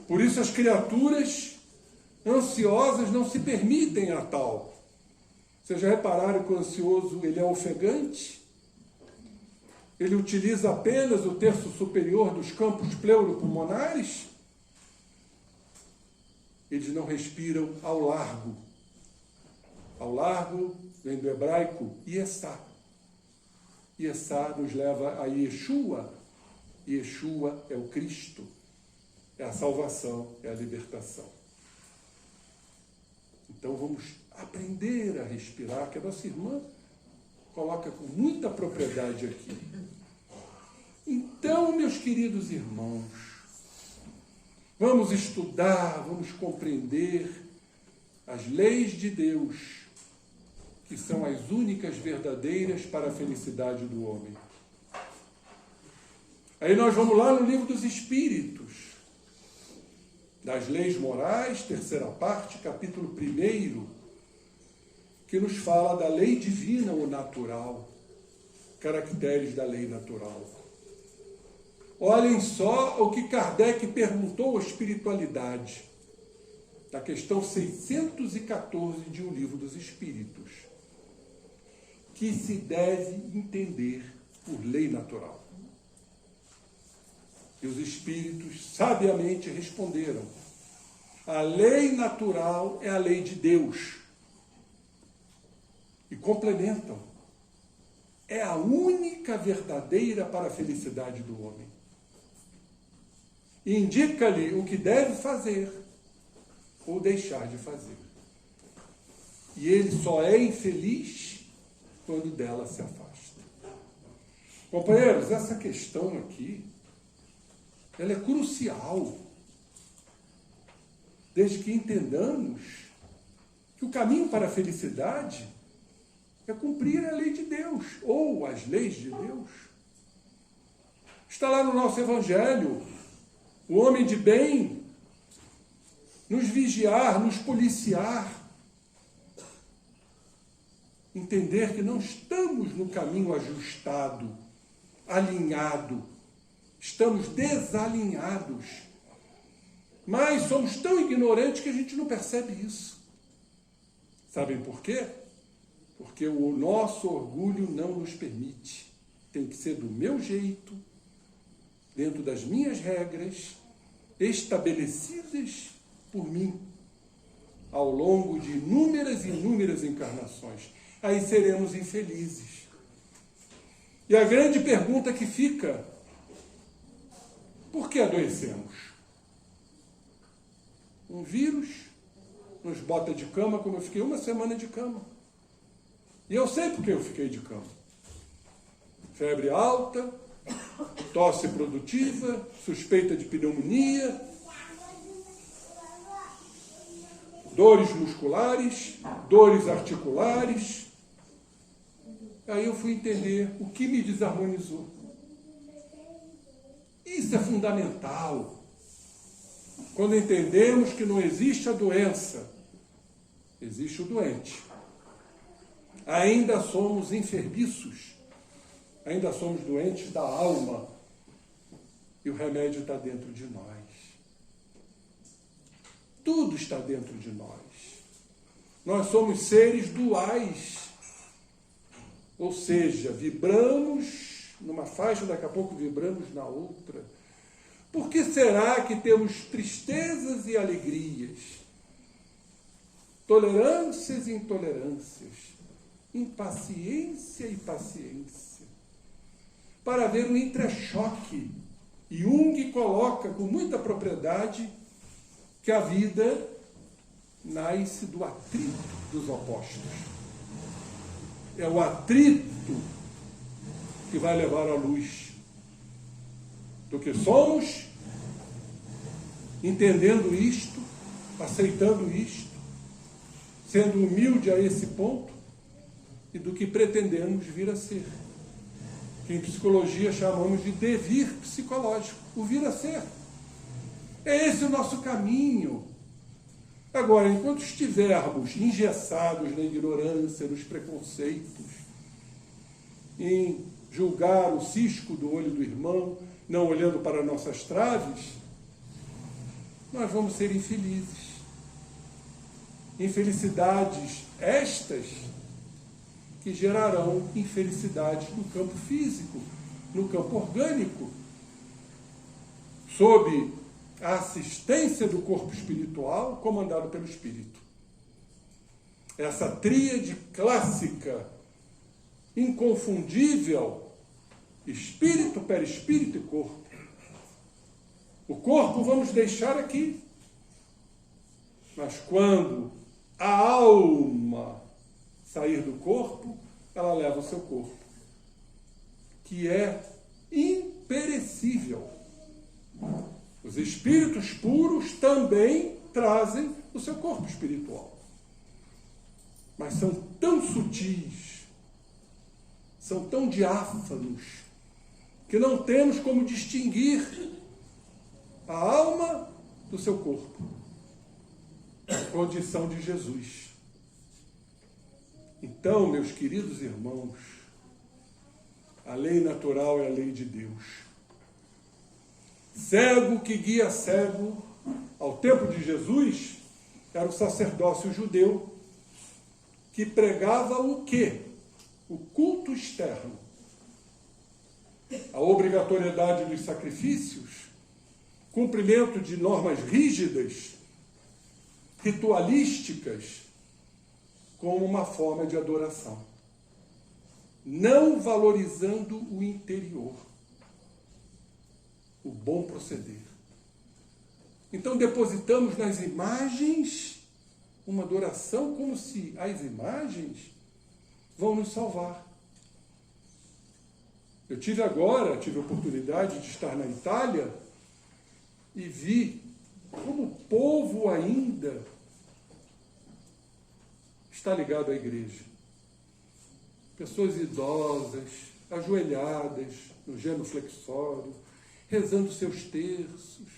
Por isso as criaturas ansiosas não se permitem a tal. Vocês já repararam que o ansioso ele é ofegante? Ele utiliza apenas o terço superior dos campos pleuropulmonares? Eles não respiram ao largo. Ao largo vem do hebraico Yessá. Yessá nos leva a Yeshua. Yeshua é o Cristo. É a salvação, é a libertação. Então vamos aprender a respirar, que a nossa irmã coloca com muita propriedade aqui. Então, meus queridos irmãos, vamos estudar, vamos compreender as leis de Deus, que são as únicas verdadeiras para a felicidade do homem. Aí nós vamos lá no Livro dos Espíritos, das leis morais, terceira parte, capítulo 1, que nos fala da lei divina ou natural, caracteres da lei natural. Olhem só o que Kardec perguntou à espiritualidade, na questão 614 de O Livro dos Espíritos, que se deve entender por lei natural. E os espíritos sabiamente responderam: a lei natural é a lei de Deus. E complementam: é a única verdadeira para a felicidade do homem. E indica-lhe o que deve fazer ou deixar de fazer. E ele só é infeliz quando dela se afasta. Companheiros, essa questão aqui ela é crucial. Desde que entendamos que o caminho para a felicidade é cumprir a lei de Deus, ou as leis de Deus. Está lá no nosso Evangelho, o homem de bem nos vigiar, nos policiar, entender que não estamos no caminho ajustado, alinhado, estamos desalinhados, mas somos tão ignorantes que a gente não percebe isso. Sabem por quê? Porque o nosso orgulho não nos permite. Tem que ser do meu jeito, dentro das minhas regras, estabelecidas por mim, ao longo de inúmeras e inúmeras encarnações. Aí seremos infelizes. E a grande pergunta que fica: por que adoecemos? Um vírus nos bota de cama, como eu fiquei uma semana de cama. E eu sei por que eu fiquei de cama. Febre alta, tosse produtiva, suspeita de pneumonia, dores musculares, dores articulares. Aí eu fui entender o que me desarmonizou. Isso é fundamental. Quando entendemos que não existe a doença, existe o doente. Ainda somos enfermiços, ainda somos doentes da alma, e o remédio está dentro de nós. Tudo está dentro de nós. Nós somos seres duais, ou seja, vibramos numa faixa, daqui a pouco vibramos na outra. Por que será que temos tristezas e alegrias, tolerâncias e intolerâncias, impaciência e paciência? Para haver um entrechoque. Jung coloca com muita propriedade que a vida nasce do atrito dos opostos. É o atrito que vai levar à luz do que somos, entendendo isto, aceitando isto, sendo humilde a esse ponto, e do que pretendemos vir a ser, que em psicologia chamamos de devir psicológico, o vir a ser. É esse o nosso caminho. Agora, enquanto estivermos engessados na ignorância, nos preconceitos, em julgar o cisco do olho do irmão, não olhando para nossas traves, nós vamos ser infelizes. Infelicidades estas que gerarão infelicidades no campo físico, no campo orgânico, sob a assistência do corpo espiritual, comandado pelo Espírito. Essa tríade clássica, inconfundível, espírito, perispírito e corpo. O corpo vamos deixar aqui, mas quando a alma sair do corpo, ela leva o seu corpo, que é imperecível. Os espíritos puros também trazem o seu corpo espiritual, mas são tão sutis, são tão diáfanos, que não temos como distinguir a alma do seu corpo. Condição de Jesus. Então, meus queridos irmãos, a lei natural é a lei de Deus. Cego que guia cego, ao tempo de Jesus, era o sacerdócio judeu, que pregava o quê? O culto externo. A obrigatoriedade dos sacrifícios, cumprimento de normas rígidas, ritualísticas, como uma forma de adoração, não valorizando o interior, o bom proceder. Então depositamos nas imagens uma adoração como se as imagens vão nos salvar. Eu tive a oportunidade de estar na Itália e vi como o povo ainda está ligado à igreja. Pessoas idosas, ajoelhadas no genuflexório, rezando seus terços,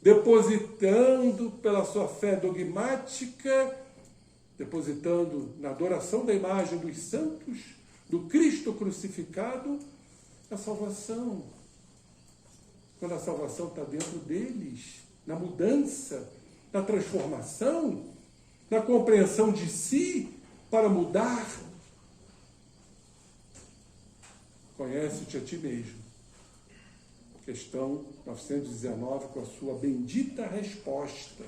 depositando pela sua fé dogmática, depositando na adoração da imagem dos santos, do Cristo crucificado, a salvação. Quando a salvação está dentro deles, na mudança, na transformação, na compreensão de si para mudar. Conhece-te a ti mesmo. Questão 919, com a sua bendita resposta.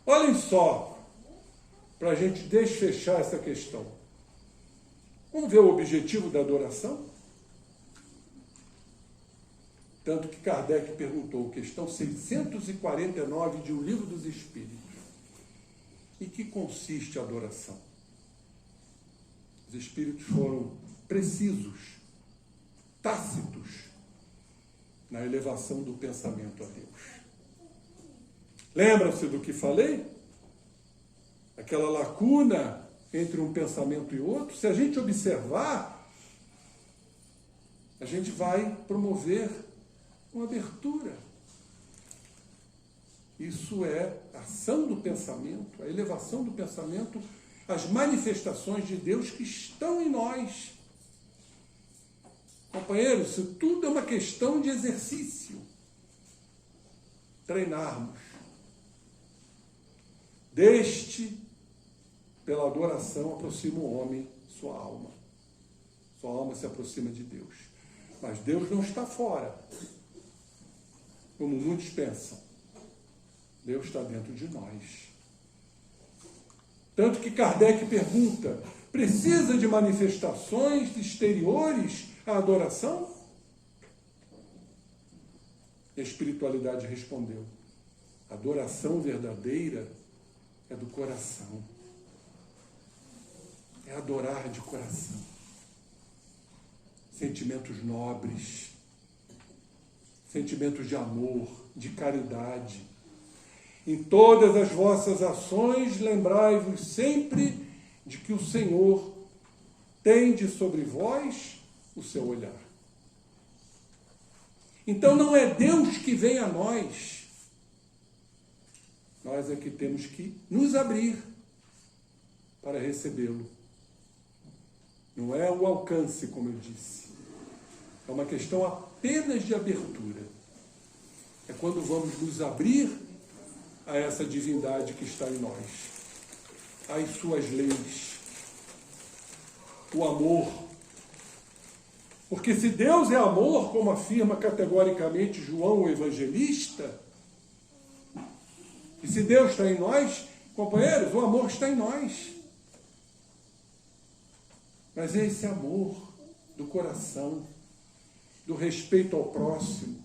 Olhem só, para a gente desfechar essa questão. Vamos ver o objetivo da adoração? Tanto que Kardec perguntou, questão 649 de O Livro dos Espíritos. Em que consiste a adoração? Os Espíritos foram precisos, tácitos, na elevação do pensamento a Deus. Lembram-se do que falei? Aquela lacuna entre um pensamento e outro. Se a gente observar, a gente vai promover uma abertura. Isso é a ação do pensamento, a elevação do pensamento, as manifestações de Deus que estão em nós. Companheiros, isso tudo é uma questão de exercício. Treinarmos. Deste, pela adoração, aproxima o homem sua alma. Sua alma se aproxima de Deus. Mas Deus não está fora, como muitos pensam. Deus está dentro de nós. Tanto que Kardec pergunta, precisa de manifestações exteriores a adoração? E a espiritualidade respondeu, a adoração verdadeira é do coração. É adorar de coração. Sentimentos nobres, sentimentos de amor, de caridade. Em todas as vossas ações, lembrai-vos sempre de que o Senhor tende sobre vós o seu olhar. Então não é Deus que vem a nós. Nós é que temos que nos abrir para recebê-lo. Não é o alcance, como eu disse. É uma questão apenas de abertura. É quando vamos nos abrir a essa divindade que está em nós, às suas leis, o amor. Porque se Deus é amor, como afirma categoricamente João o Evangelista, e se Deus está em nós, companheiros, o amor está em nós. Mas é esse amor do coração, do respeito ao próximo,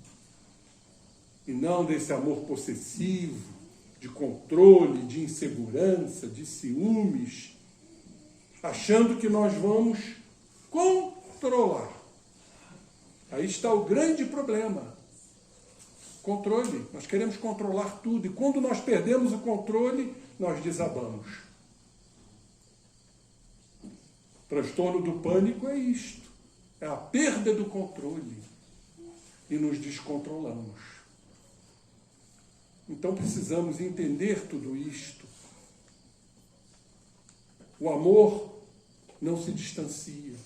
e não desse amor possessivo, de controle, de insegurança, de ciúmes, achando que nós vamos controlar. Aí está o grande problema. Controle. Nós queremos controlar tudo. E quando nós perdemos o controle, nós desabamos. O transtorno do pânico é isto. É a perda do controle. E nos descontrolamos. Então precisamos entender tudo isto. O amor não se distancia.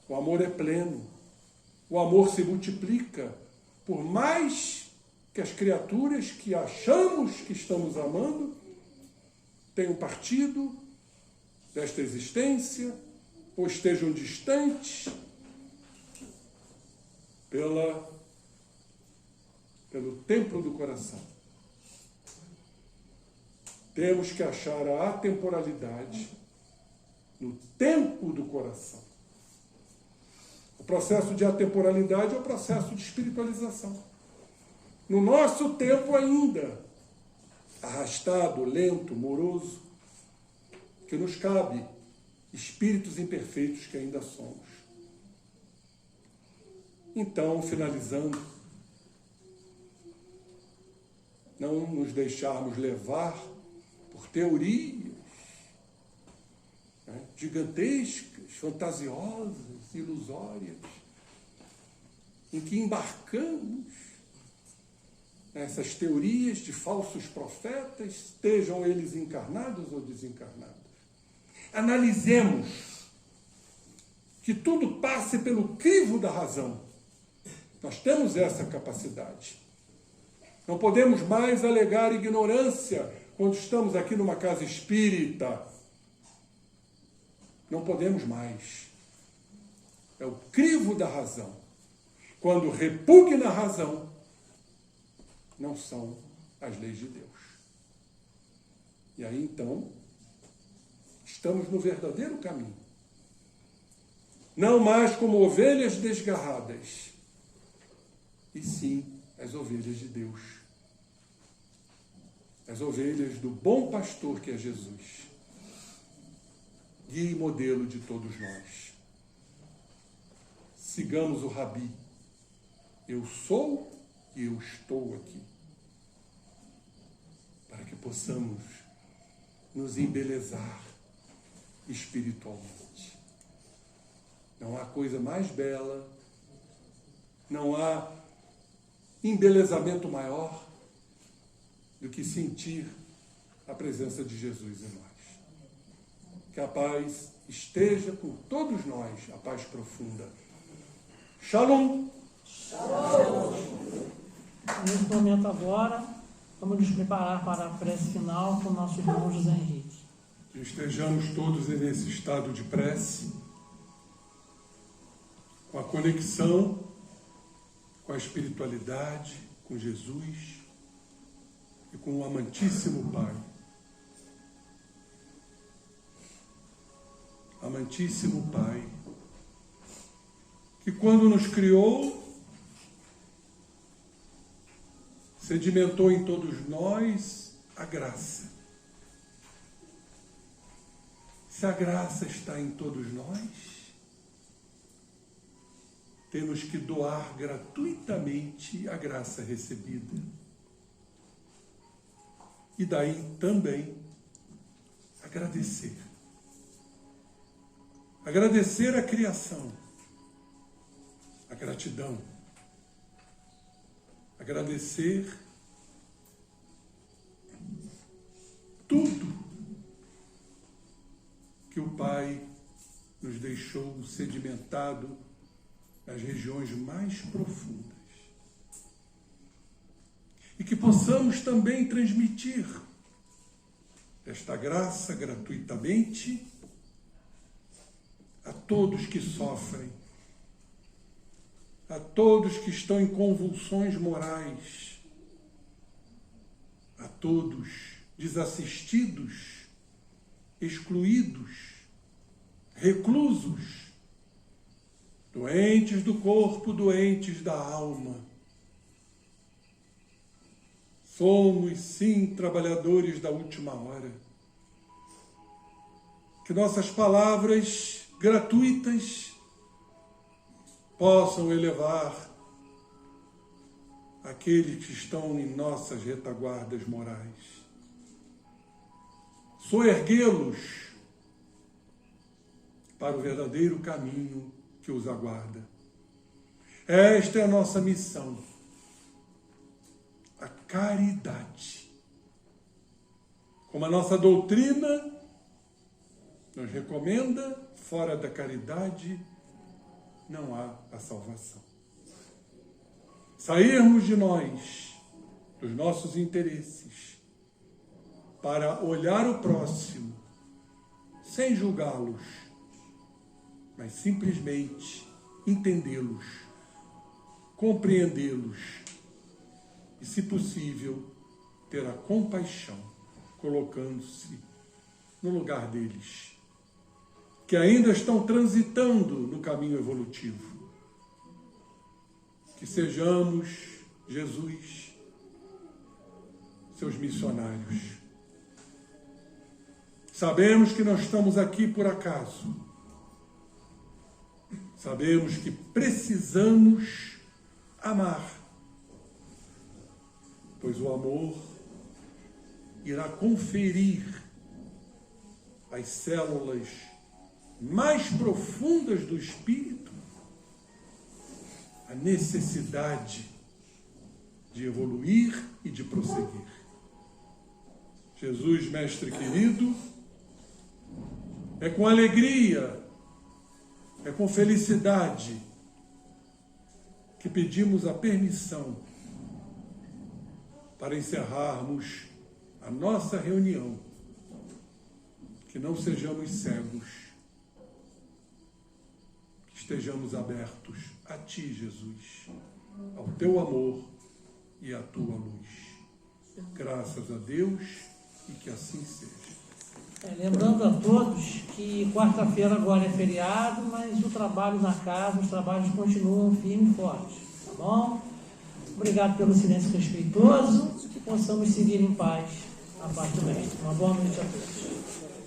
O amor é pleno. O amor se multiplica. Por mais que as criaturas que achamos que estamos amando tenham partido desta existência ou estejam distantes pelo templo do coração. Temos que achar a atemporalidade no tempo do coração. O processo de atemporalidade é o processo de espiritualização. No nosso tempo ainda, arrastado, lento, moroso, que nos cabe, espíritos imperfeitos que ainda somos. Então, finalizando, não nos deixarmos levar por teorias, né, gigantescas, fantasiosas, ilusórias, em que embarcamos nessas teorias de falsos profetas, estejam eles encarnados ou desencarnados. Analisemos que tudo passe pelo crivo da razão. Nós temos essa capacidade. Não podemos mais alegar ignorância quando estamos aqui numa casa espírita. Não podemos mais. É o crivo da razão. Quando repugna a razão, não são as leis de Deus. E aí, então, estamos no verdadeiro caminho. Não mais como ovelhas desgarradas, e sim as ovelhas de Deus. As ovelhas do bom pastor que é Jesus. Guia e modelo de todos nós. Sigamos o Rabi. Eu sou e eu estou aqui. Para que possamos nos embelezar espiritualmente. Não há coisa mais bela, não há embelezamento maior do que sentir a presença de Jesus em nós. Que a paz esteja com todos nós, a paz profunda. Shalom! Shalom! Nesse momento agora, vamos nos preparar para a prece final com o nosso irmão José Henrique. Que estejamos todos nesse estado de prece, com a conexão com a espiritualidade, com Jesus e com o amantíssimo Pai. Amantíssimo Pai, que quando nos criou, sedimentou em todos nós a graça. Se a graça está em todos nós, temos que doar gratuitamente a graça recebida. E daí também agradecer. Agradecer a criação, a gratidão. Agradecer tudo que o Pai nos deixou sedimentado nas regiões mais profundas. E que possamos também transmitir esta graça gratuitamente a todos que sofrem, a todos que estão em convulsões morais, a todos desassistidos, excluídos, reclusos, doentes do corpo, doentes da alma. Somos, sim, trabalhadores da última hora. Que nossas palavras gratuitas possam elevar aqueles que estão em nossas retaguardas morais. Soerguê-los para o verdadeiro caminho que os aguarda. Esta é a nossa missão. A caridade. Como a nossa doutrina nos recomenda, fora da caridade não há a salvação. Sairmos de nós, dos nossos interesses, para olhar o próximo, sem julgá-los, mas simplesmente entendê-los, compreendê-los e, se possível, ter a compaixão, colocando-se no lugar deles, que ainda estão transitando no caminho evolutivo. Que sejamos, Jesus, seus missionários. Sabemos que não estamos aqui por acaso. Sabemos que precisamos amar, pois o amor irá conferir às células mais profundas do espírito a necessidade de evoluir e de prosseguir. Jesus, mestre querido, é com alegria, é com felicidade que pedimos a permissão para encerrarmos a nossa reunião, que não sejamos cegos, que estejamos abertos a Ti, Jesus, ao Teu amor e à Tua luz. Graças a Deus e que assim seja. Lembrando a todos que quarta-feira agora é feriado, mas o trabalho na casa, os trabalhos continuam firmes e fortes, tá bom? Obrigado pelo silêncio respeitoso, que possamos seguir em paz a paz do Mestre. Uma boa noite a todos.